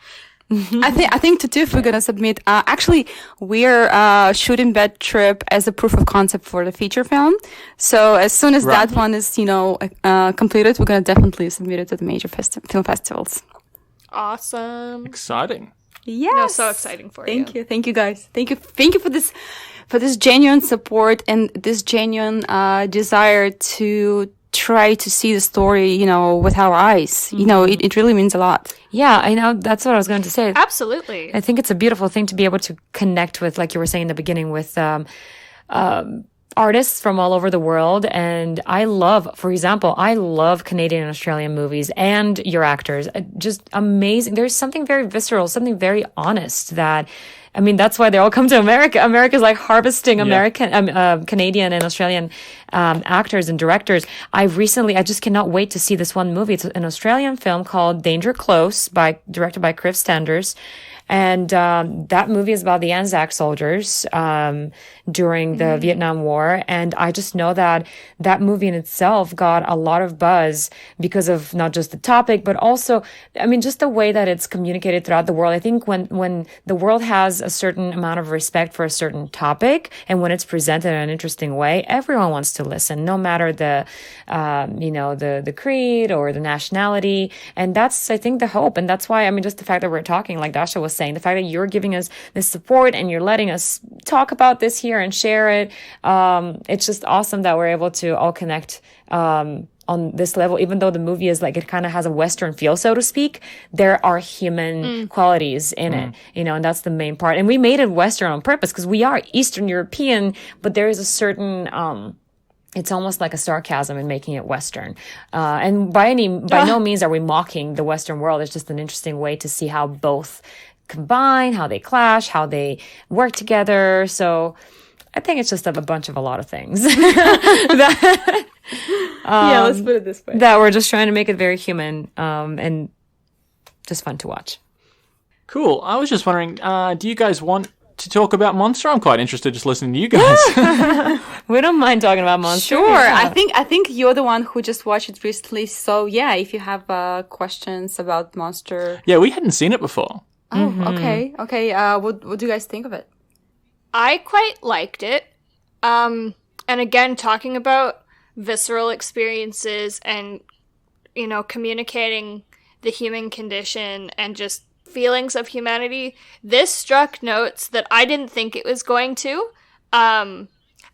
I think to TIFF we're gonna submit. Actually, we're shooting that trip as a proof of concept for the feature film. So as soon as that one is completed, we're gonna definitely submit it to the major film festivals. Awesome! Exciting. Yes. No, so exciting for you. Thank you guys. Thank you for this genuine support and this genuine desire to try to see the story, with our eyes. It really means a lot. Yeah, I know. That's what I was going to say. Absolutely. I think it's a beautiful thing to be able to connect with, like you were saying in the beginning, with artists from all over the world. And for example, I love Canadian and Australian movies and your actors. Just amazing. There's something very visceral, something very honest that's why they all come to America. America's like harvesting Canadian and Australian actors and directors. I just cannot wait to see this one movie. It's an Australian film called Danger Close, directed by Chris Stenders. And that movie is about the Anzac soldiers during the Vietnam War. And I just know that movie in itself got a lot of buzz because of not just the topic, but also, just the way that it's communicated throughout the world. I think when the world has a certain amount of respect for a certain topic, and when it's presented in an interesting way, everyone wants to listen, no matter the creed or the nationality. And that's, I think, the hope. And that's why, just the fact that we're talking, like Dasha was saying, the fact that you're giving us this support and you're letting us talk about this here and share it. It's just awesome that we're able to all connect on this level, even though the movie is like, it kind of has a Western feel, so to speak. There are human qualities in it, and that's the main part. And we made it Western on purpose because we are Eastern European, but there is a certain, it's almost like a sarcasm in making it Western. And by no means are we mocking the Western world. It's just an interesting way to see how both combine, how they clash, how they work together. So I think it's just a bunch of a lot of things. Let's put it this way. That we're just trying to make it very human and just fun to watch. Cool. I was just wondering, do you guys want to talk about Monster? I'm quite interested just listening to you guys. We don't mind talking about Monster. Sure. Yeah. I think you're the one who just watched it recently. So yeah, if you have questions about Monster. Yeah, we hadn't seen it before. Oh, okay. What do you guys think of it? I quite liked it. And again, talking about visceral experiences and, communicating the human condition and just feelings of humanity, this struck notes that I didn't think it was going to.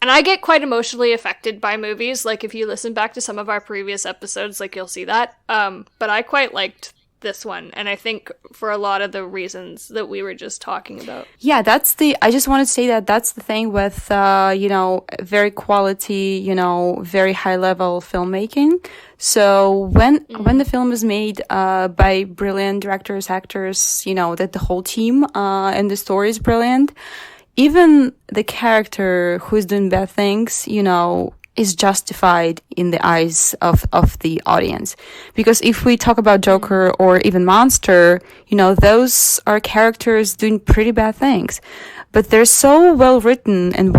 And I get quite emotionally affected by movies. Like, if you listen back to some of our previous episodes, like, you'll see that. But I quite liked this one, and I think for a lot of the reasons that we were just talking about. Yeah, I just want to say that that's the thing with, very quality, very high level filmmaking. So when the film is made, by brilliant directors, actors, that the whole team, and the story is brilliant, even the character who's doing bad things, is justified in the eyes of the audience. Because if we talk about Joker or even Monster, those are characters doing pretty bad things. But they're so well written and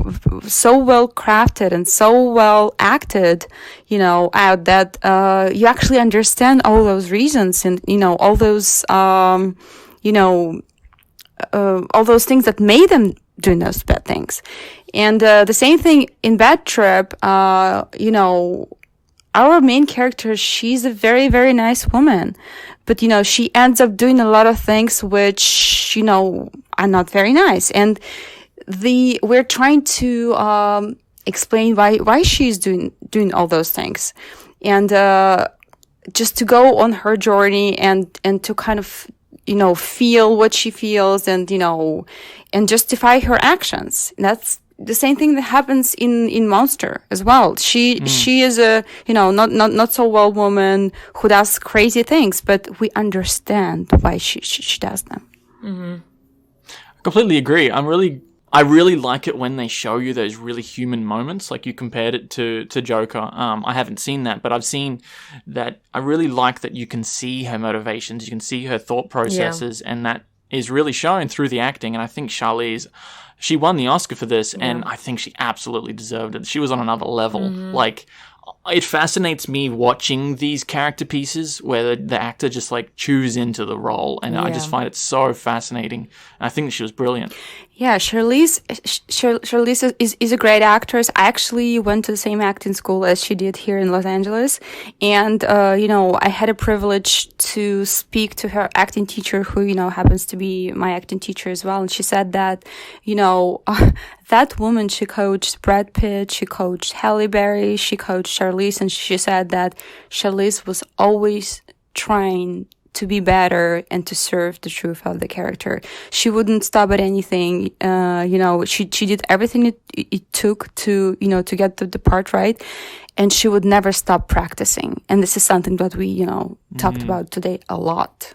so well crafted and so well acted, out that, you actually understand all those reasons and, all those, all those things that made them doing those bad things. And the same thing in Bad Trip, our main character, she's a very, very nice woman. But, she ends up doing a lot of things which, are not very nice. And we're trying to explain why she's doing all those things. And just to go on her journey and to kind of, feel what she feels and, and justify her actions. And that's the same thing that happens in Monster as well. She is a, not so well woman who does crazy things, but we understand why she does them. Mm-hmm. I completely agree. I really like it when they show you those really human moments, like you compared it to Joker. I haven't seen that, but I've seen that. I really like that you can see her motivations, you can see her thought processes, and that is really shown through the acting. And I think Charlize, she won the Oscar for this, and I think she absolutely deserved it. She was on another level. Mm-hmm. Like, it fascinates me watching these character pieces where the actor just like chews into the role, and I just find it so fascinating. And I think she was brilliant. Yeah, Charlize is a great actress. I actually went to the same acting school as she did here in Los Angeles. And, I had a privilege to speak to her acting teacher who, happens to be my acting teacher as well. And she said that, that woman, she coached Brad Pitt, she coached Halle Berry, she coached Charlize. And she said that Charlize was always trying to be better and to serve the truth of the character. She wouldn't stop at anything. She did everything it took to, to get the part right. And she would never stop practicing. And this is something that we, talked about today a lot.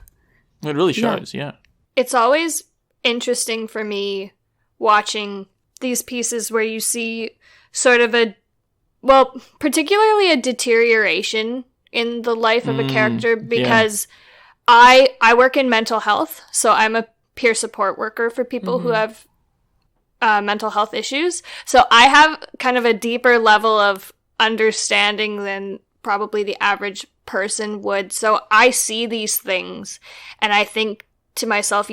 It really shows, yeah. It's always interesting for me watching these pieces where you see sort of particularly a deterioration in the life of a character, because I work in mental health, so I'm a peer support worker for people who have mental health issues. So I have kind of a deeper level of understanding than probably the average person would. So I see these things, and I think to myself,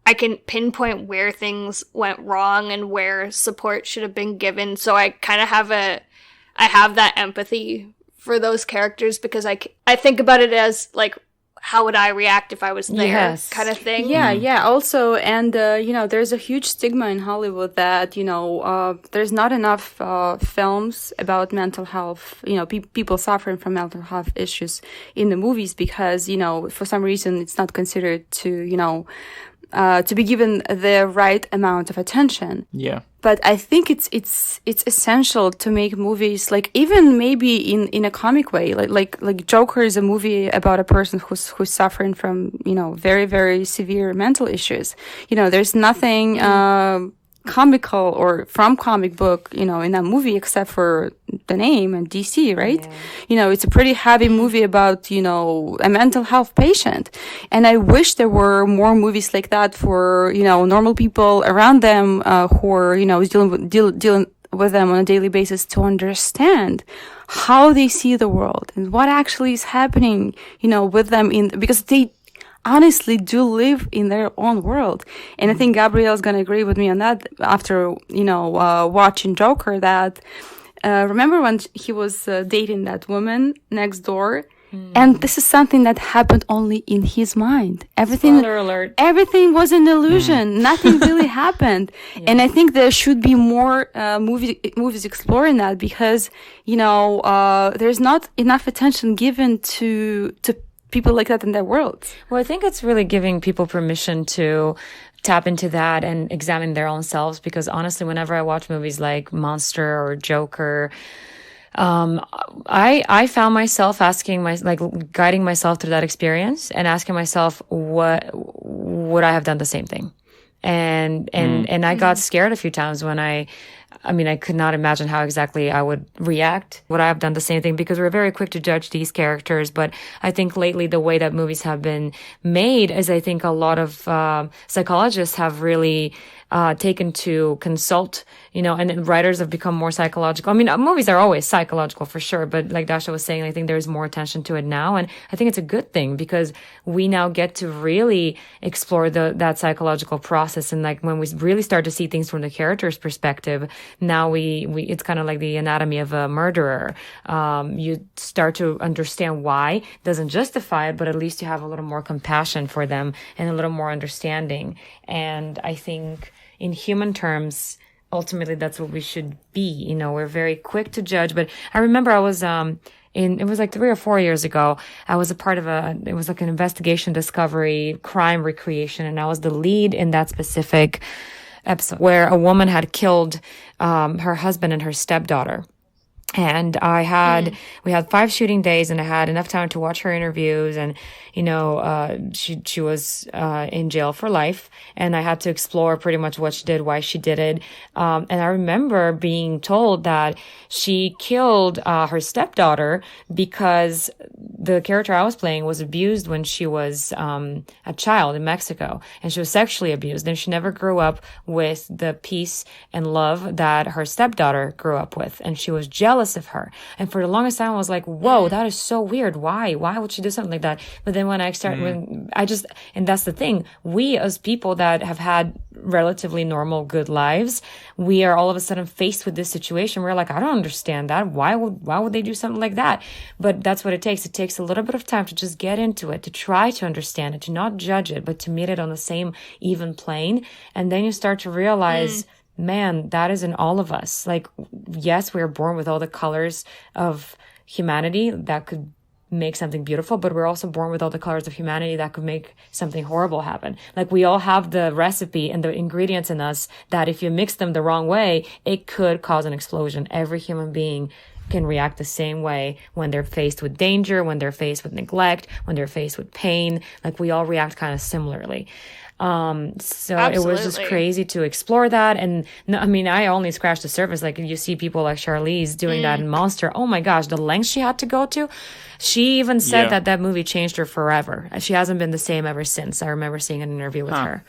I can pinpoint where things went wrong and where support should have been given. So I kind of have that empathy for those characters, because I think about it as like, how would I react if I was there, kind of thing. Yeah. Also, and, there's a huge stigma in Hollywood that, there's not enough films about mental health, people suffering from mental health issues in the movies because, for some reason it's not considered to be given the right amount of attention. Yeah. But I think it's essential to make movies, like even maybe in a comic way, like Joker is a movie about a person who's suffering from, very, very severe mental issues. There's nothing comical or from comic book, in that movie except for the name and DC, right? Yeah. It's a pretty heavy movie about, a mental health patient. And I wish there were more movies like that for, normal people around them, who are, dealing with them on a daily basis to understand how they see the world and what actually is happening, with them because they honestly do live in their own world. And I think Gabriela's going to agree with me on that after, watching Joker, that, remember when he was dating that woman next door And this is something that happened only in his mind. Spoiler alert. Everything was an illusion. Nothing really happened. And I think there should be more movies exploring that, because, there's not enough attention given to people like that in their world. Well, I think it's really giving people permission to tap into that and examine their own selves, because honestly, whenever I watch movies like Monster or Joker, I found myself guiding myself through that experience and asking myself, would I have done the same thing? And I got scared a few times when I could not imagine how exactly I would react. Would I have done the same thing? Because we're very quick to judge these characters. But I think lately the way that movies have been made is, I think a lot of psychologists have really taken to consult, and then writers have become more psychological. Movies are always psychological for sure, but like Dasha was saying, I think there's more attention to it now. And I think it's a good thing, because we now get to really explore that psychological process. And like when we really start to see things from the character's perspective, now it's kind of like the anatomy of a murderer. You start to understand why. Doesn't justify it, but at least you have a little more compassion for them and a little more understanding. And I think in human terms, ultimately that's what we should be. We're very quick to judge. But I remember I was it was like 3 or 4 years ago, I was a part of it was like an investigation, discovery, crime recreation, and I was the lead in that specific episode where a woman had killed her husband and her stepdaughter. And we had 5 shooting days, and I had enough time to watch her interviews, and, she was, in jail for life, and I had to explore pretty much what she did, why she did it. And I remember being told that she killed, her stepdaughter because the character I was playing was abused when she was, a child in Mexico, and she was sexually abused, and she never grew up with the peace and love that her stepdaughter grew up with, and she was jealous of her. And for the longest time I was like, whoa, that is so weird. Why would she do something like that? But then when and that's the thing, we as people that have had relatively normal good lives, we are all of a sudden faced with this situation. We're like, I don't understand that. Why would they do something like that? But that's what it takes. It takes a little bit of time to just get into it, to try to understand it, to not judge it, but to meet it on the same even plane. And then you start to realize, man, that is in all of us. Like, yes, we are born with all the colors of humanity that could make something beautiful, but we're also born with all the colors of humanity that could make something horrible happen. Like, we all have the recipe and the ingredients in us that if you mix them the wrong way, it could cause an explosion. Every human being can react the same way when they're faced with danger, when they're faced with neglect, when they're faced with pain. Like, we all react kind of similarly. So Absolutely. It was just crazy to explore that. And I only scratched the surface. Like, you see people like Charlize doing that in Monster. Oh my gosh, the lengths she had to go to. She even said that movie changed her forever. She hasn't been the same ever since. I remember seeing an interview with her,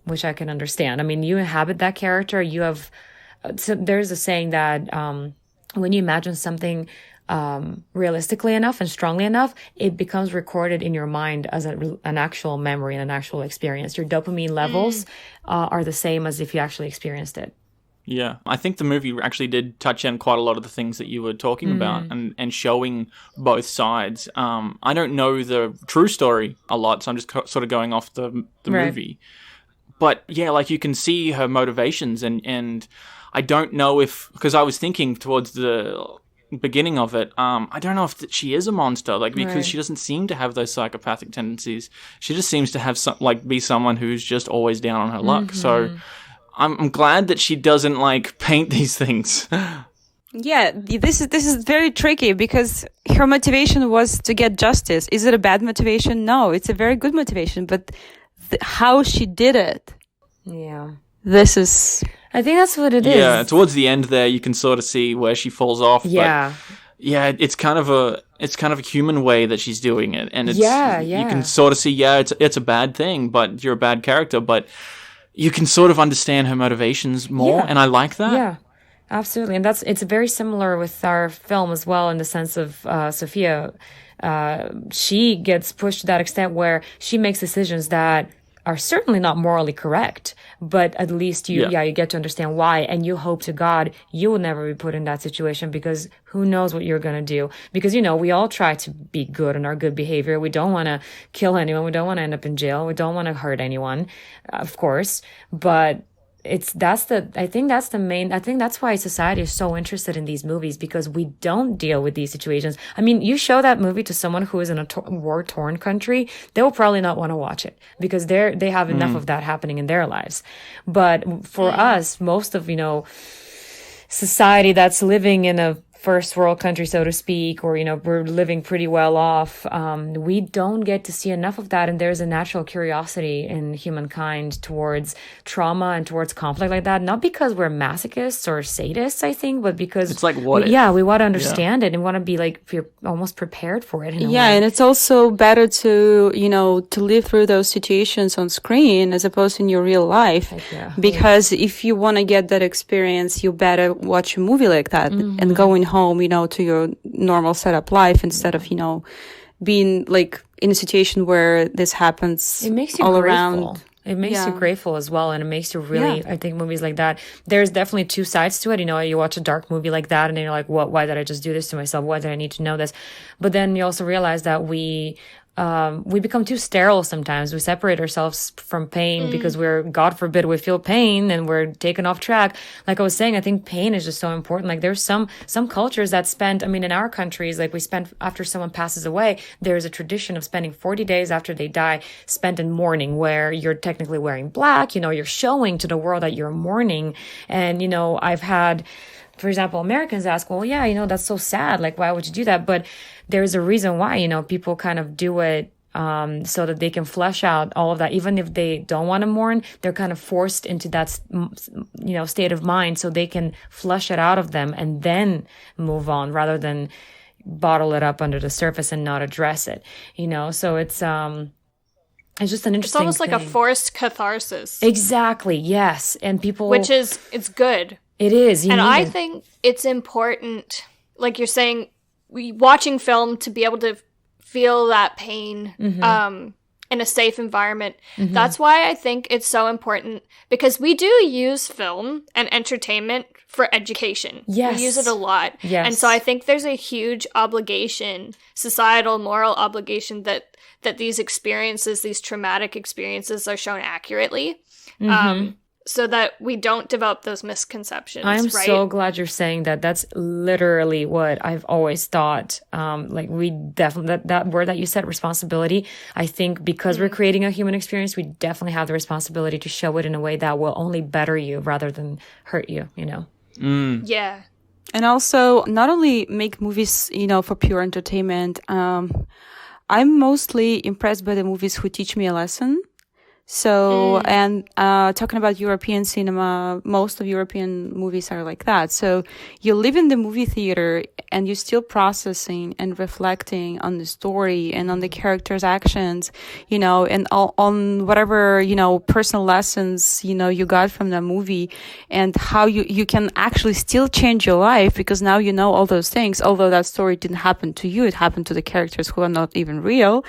which I can understand. You inhabit that character. You have, so there's a saying that, when you imagine something realistically enough and strongly enough, it becomes recorded in your mind as an actual memory and an actual experience. Your dopamine levels are the same as if you actually experienced it. Yeah, I think the movie actually did touch on quite a lot of the things that you were talking about and showing both sides. I don't know the true story a lot, so I'm just sort of going off the movie. But yeah, like, you can see her motivations, and I don't know if, because I was thinking towards the beginning of it, I don't know if she is a monster, like, because she doesn't seem to have those psychopathic tendencies. She just seems to have be someone who's just always down on her luck. So I'm glad that she doesn't paint these things. Yeah, this is very tricky, because her motivation was to get justice. Is it a bad motivation? No, it's a very good motivation, but how she did it. Yeah. This is, I think that's what it is. Yeah, towards the end there, you can sort of see where she falls off. Yeah. But yeah, it's kind of a human way that she's doing it, and it's you can sort of see, it's a bad thing, but you're a bad character, but you can sort of understand her motivations more, and I like that. Yeah, absolutely, and it's very similar with our film as well, in the sense of Sophia. She gets pushed to that extent where she makes decisions that are certainly not morally correct, but at least you get to understand why. And you hope to God you will never be put in that situation, because who knows what you're going to do? Because, we all try to be good in our good behavior. We don't want to kill anyone. We don't want to end up in jail. We don't want to hurt anyone, of course. But I think that's why society is so interested in these movies, because we don't deal with these situations. I mean, you show that movie to someone who is in a war-torn country, they will probably not want to watch it, because they have enough of that happening in their lives. But for us, most of, society that's living in a first world country, so to speak, or, we're living pretty well off, we don't get to see enough of that. And there's a natural curiosity in humankind towards trauma and towards conflict like that. Not because we're masochists or sadists, I think, but because it's like what? We want to understand it and want to be almost prepared for it. And it's also better to, to live through those situations on screen as opposed to in your real life. Because if you want to get that experience, you better watch a movie like that and going home, to your normal setup life, instead of, being like in a situation where this happens it makes you all grateful. Around. It makes you grateful as well, and it makes you really, I think movies like that, there's definitely two sides to it. You watch a dark movie like that and then you're like, what, why did I just do this to myself? Why did I need to know this? But then you also realize that we become too sterile sometimes. We separate ourselves from pain because God forbid, we feel pain and we're taken off track. Like I was saying, I think pain is just so important. Like there's some cultures that in our countries, like we spend, after someone passes away, there's a tradition of spending 40 days after they die spent in mourning, where you're technically wearing black, you're showing to the world that you're mourning. And, I've had, for example, Americans ask, well, that's so sad. Like, why would you do that? But there's a reason why, people kind of do it so that they can flesh out all of that. Even if they don't want to mourn, they're kind of forced into that, state of mind so they can flush it out of them and then move on, rather than bottle it up under the surface and not address it, So it's just an interesting It's almost like a forced catharsis. Exactly, yes. And people... it's good. It is. And I think it's important, like you're saying, watching film to be able to feel that pain in a safe environment. That's why I think it's so important, because we do use film and entertainment for education. Yes. We use it a lot. Yes. And so I think there's a huge obligation, societal, moral obligation, that these experiences, these traumatic experiences, are shown accurately. So that we don't develop those misconceptions. I'm right? so glad you're saying that. That's literally what I've always thought. We definitely, that word that you said, responsibility, I think because we're creating a human experience, we definitely have the responsibility to show it in a way that will only better you rather than hurt you, Yeah. And also, not only make movies, for pure entertainment, I'm mostly impressed by the movies who teach me a lesson. So, and talking about European cinema, most of European movies are like that. So you live in the movie theater and you're still processing and reflecting on the story and on the characters' actions, and on whatever, personal lessons, you got from the movie, and how you can actually still change your life because now you know all those things. Although that story didn't happen to you, it happened to the characters who are not even real.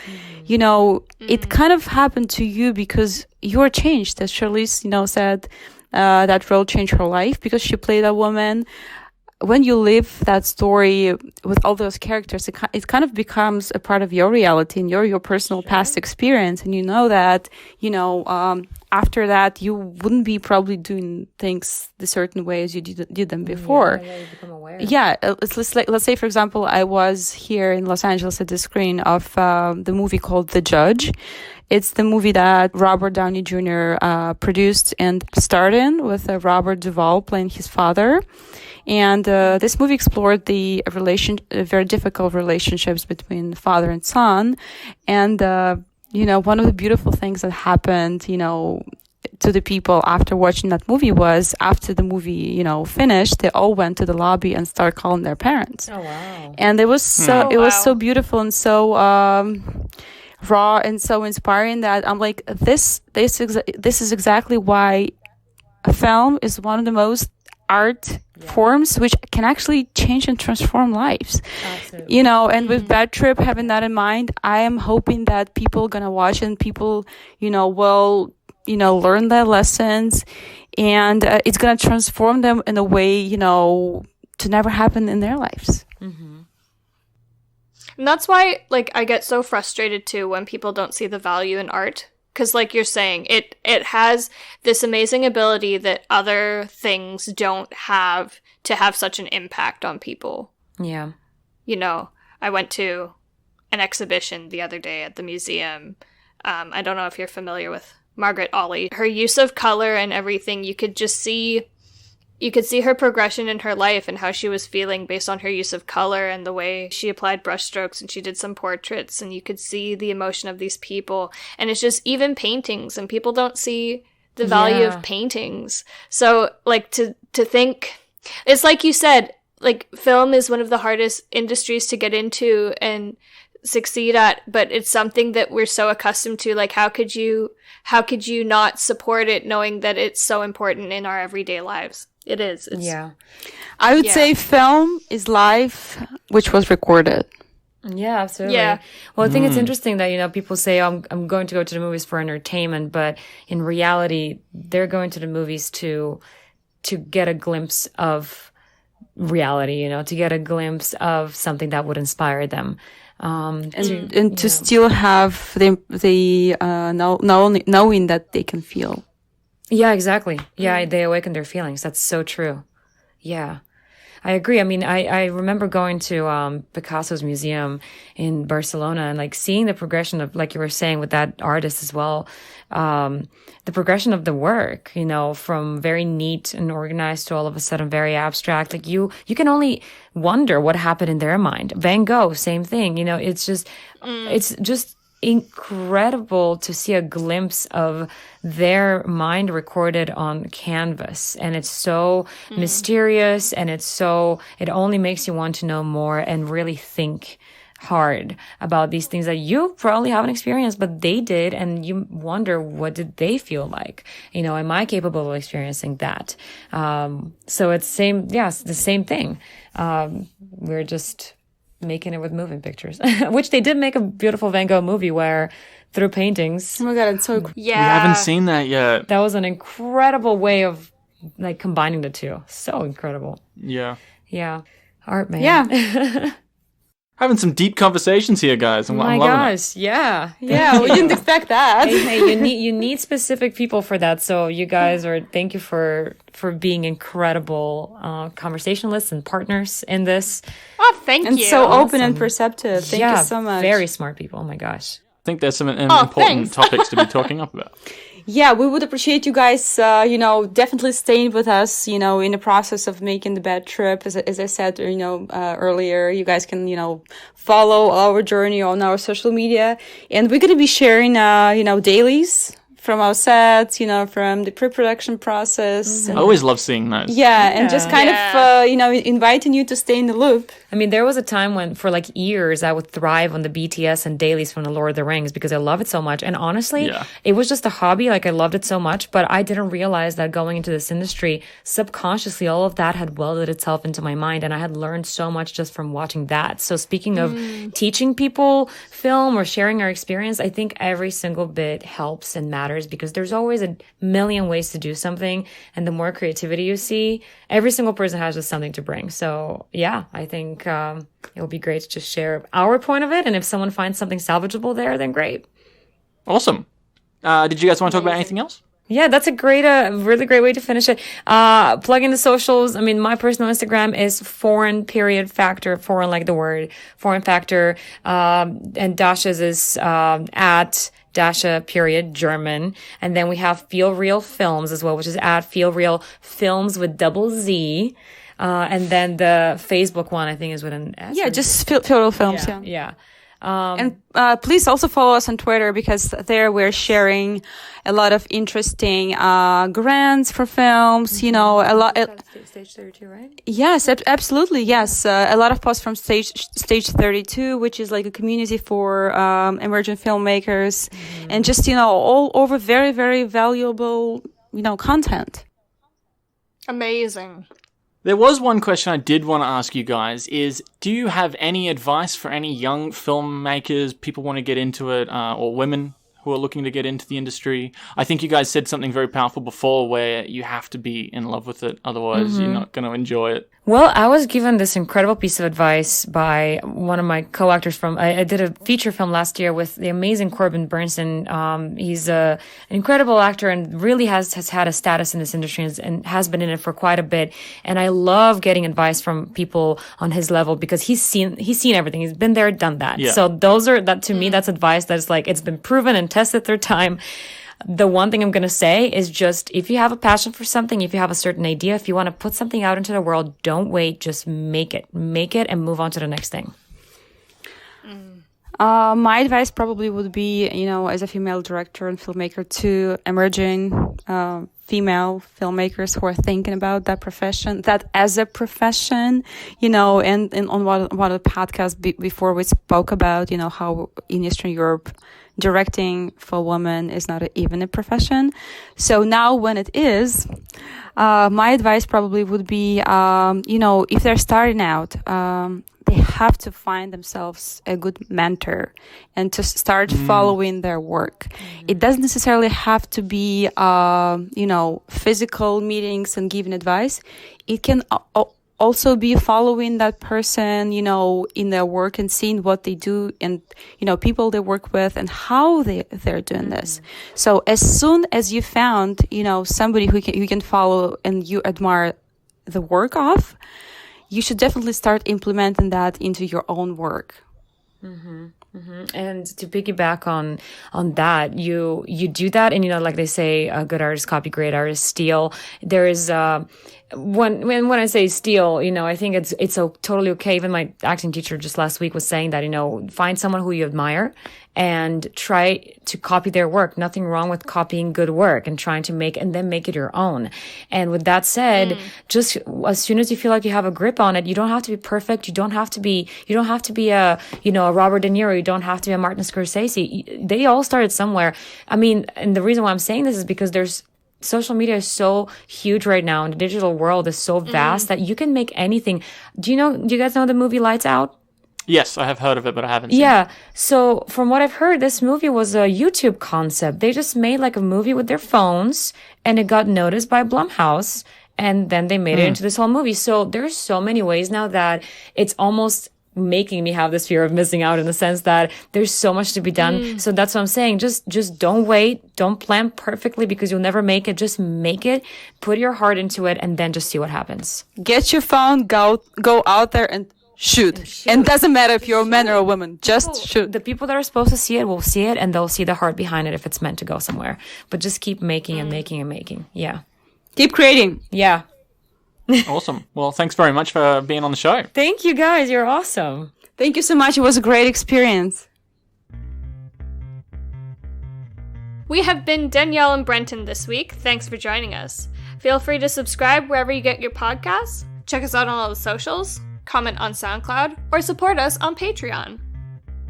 It kind of happened to you because you're changed, as Charlize, said, that role changed her life because she played a woman. When you live that story with all those characters, it kind of becomes a part of your reality and your personal past experience. And that, after that, you wouldn't be probably doing things the certain way as you did them before. You become aware. Let's say, for example, I was here in Los Angeles at the screen of the movie called The Judge. It's the movie that Robert Downey Jr. Produced and starred in, with Robert Duvall playing his father. And this movie explored the very difficult relationships between father and son. And, one of the beautiful things that happened, to the people after watching that movie was, after the movie, finished, they all went to the lobby and started calling their parents. Oh, wow. And it was so beautiful and so raw and so inspiring that I'm like, this is exactly why a film is one of the most art forms which can actually change and transform lives. Absolutely. And with Bad Trip, having that in mind, I am hoping that people gonna watch and people, will, learn their lessons, and it's gonna transform them in a way, to never happen in their lives. And that's why, I get so frustrated too when people don't see the value in art. Because, like you're saying, it has this amazing ability that other things don't have to have such an impact on people. Yeah. I went to an exhibition the other day at the museum. I don't know if you're familiar with Margaret Olley. Her use of color and everything, you could see her progression in her life and how she was feeling based on her use of color and the way she applied brushstrokes, and she did some portraits, and you could see the emotion of these people. And it's just even paintings, and people don't see the value of paintings. So to think, it's like you said, film is one of the hardest industries to get into and succeed at, but it's something that we're so accustomed to. How could you not support it, knowing that it's so important in our everyday lives? It is. I would say film is life, which was recorded. Yeah, absolutely. Yeah. Well, I think it's interesting that, people say, oh, I'm going to go to the movies for entertainment, but in reality, they're going to the movies to get a glimpse of reality, to get a glimpse of something that would inspire them. And to still have the knowing that they can feel. Yeah, exactly. Yeah, they awaken their feelings. That's so true. Yeah, I agree. I mean, I remember going to Picasso's museum in Barcelona and seeing the progression of, like you were saying with that artist as well, the progression of the work, from very neat and organized to all of a sudden very abstract. You can only wonder what happened in their mind. Van Gogh, same thing. It's just incredible to see a glimpse of their mind recorded on canvas, and it's so mysterious, and it only makes you want to know more and really think hard about these things that you probably haven't experienced, but they did, and you wonder, what did they feel like? Am I capable of experiencing that? So it's the same thing. We're just making it with moving pictures, which they did make a beautiful Van Gogh movie where through paintings. Oh my God, it's so cool. Yeah. We haven't seen that yet. That was an incredible way of combining the two. So incredible. Yeah. Yeah. Art, man. Yeah. Having some deep conversations here, guys. I'm loving gosh, yeah. Yeah, we didn't expect that. Hey, you need specific people for that. So you guys thank you for being incredible conversationalists and partners in this. Oh, thank you. And so open and perceptive. Thank you so much. Very smart people. Oh my gosh. I think there's some important topics to be talking up about. Yeah, we would appreciate you guys, definitely staying with us, in the process of making the Bad Trip. As I said, earlier, you guys can, follow our journey on our social media. And we're going to be sharing, dailies from our sets, from the pre-production process. I always love seeing those. Yeah, and just kind of, inviting you to stay in the loop. I mean, there was a time when, for years, I would thrive on the BTS and dailies from The Lord of the Rings because I love it so much. And honestly, it was just a hobby. I loved it so much, but I didn't realize that going into this industry, subconsciously, all of that had welded itself into my mind. And I had learned so much just from watching that. So speaking of teaching people film or sharing our experience, I think every single bit helps and matters because there's always a million ways to do something. And the more creativity you see, every single person has just something to bring. So yeah, I think it will be great to just share our point of it. And if someone finds something salvageable there, then great. Awesome. Did you guys want to talk about anything else? Yeah, that's a really great way to finish it. Plug in the socials. I mean, my personal Instagram is foreign.factor, foreign like the word, foreign factor. And Dasha's is, at Dasha German. And then we have Feel Real Films as well, which is at Feel Real Films with double Z. And then the Facebook one, I think, is with an S. Yeah, just Feel Real Films. Yeah. And please also follow us on Twitter because there we're sharing a lot of interesting grants for films. A lot. Stage 32, right? Yes, absolutely. Yes, a lot of posts from Stage 32, which is a community for emerging filmmakers, and just all over very, very valuable content. Amazing. There was one question I did want to ask you guys is, do you have any advice for any young filmmakers, people want to get into it, or women who are looking to get into the industry? I think you guys said something very powerful before where you have to be in love with it, otherwise you're not going to enjoy it. Well, I was given this incredible piece of advice by one of my co-actors from, I did a feature film last year with the amazing Corbin Bernsen. He's an incredible actor and really has had a status in this industry and has been in it for quite a bit. And I love getting advice from people on his level because he's seen everything. He's been there, done that. Yeah. So to me, that's advice that's like, it's been proven and tested through time. The one thing I'm going to say is just, if you have a passion for something, if you have a certain idea, if you want to put something out into the world, don't wait, just make it and move on to the next thing. My advice probably would be, as a female director and filmmaker, to emerging female filmmakers who are thinking about that profession, that as a profession, and on one of the podcasts before we spoke about, how in Eastern Europe, directing for women is not even a profession. So now when it is, my advice probably would be, if they're starting out, they have to find themselves a good mentor and to start following their work. It doesn't necessarily have to be, physical meetings and giving advice. It can also be following that person, in their work and seeing what they do and, people they work with and how they're doing this. So as soon as you found, somebody who you can follow and you admire the work of, you should definitely start implementing that into your own work. And to piggyback on that, you do that, and like they say, a good artist copy, great artist steal. There is when I say steal, I think it's so totally okay. Even my acting teacher just last week was saying that, find someone who you admire and try to copy their work. Nothing wrong with copying good work and trying to make it your own. And with that said, just as soon as you feel like you have a grip on it, you don't have to be perfect. You don't have to be a Robert De Niro. You don't have to be a Martin Scorsese. They all started somewhere. I mean, and the reason why I'm saying this is because social media is so huge right now, and the digital world is so vast that you can make anything. Do you guys know the movie Lights Out? Yes, I have heard of it, but I haven't seen it. Yeah. So from what I've heard, this movie was a YouTube concept. They just made like a movie with their phones, and it got noticed by Blumhouse, and then they made it into this whole movie. So there's so many ways now that it's almost making me have this fear of missing out, in the sense that there's so much to be done. So that's what I'm saying. Just don't wait. Don't plan perfectly because you'll never make it. Just make it, put your heart into it, and then just see what happens. Get your phone, go out there and shoot. And doesn't matter if you're a man or a woman, just shoot. The people that are supposed to see it will see it, and they'll see the heart behind it if it's meant to go somewhere. But just keep making and making and making. Yeah. Keep creating. Yeah. Awesome. Well, thanks very much for being on the show. Thank you guys. You're awesome. Thank you so much. It was a great experience. We have been Danielle and Brenton this week. Thanks for joining us. Feel free to subscribe wherever you get your podcasts, check us out on all the socials, comment on SoundCloud, or support us on Patreon.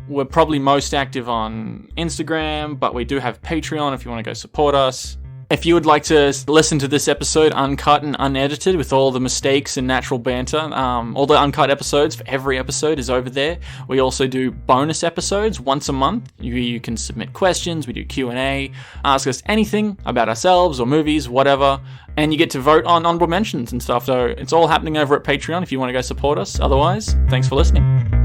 We're probably most active on Instagram, but we do have Patreon if you want to go support us. If you would like to listen to this episode uncut and unedited with all the mistakes and natural banter, all the uncut episodes for every episode is over there. We also do bonus episodes once a month. You can submit questions, we do Q&A, ask us anything about ourselves or movies, whatever, and you get to vote on honorable mentions and stuff. So it's all happening over at Patreon if you want to go support us. Otherwise, thanks for listening.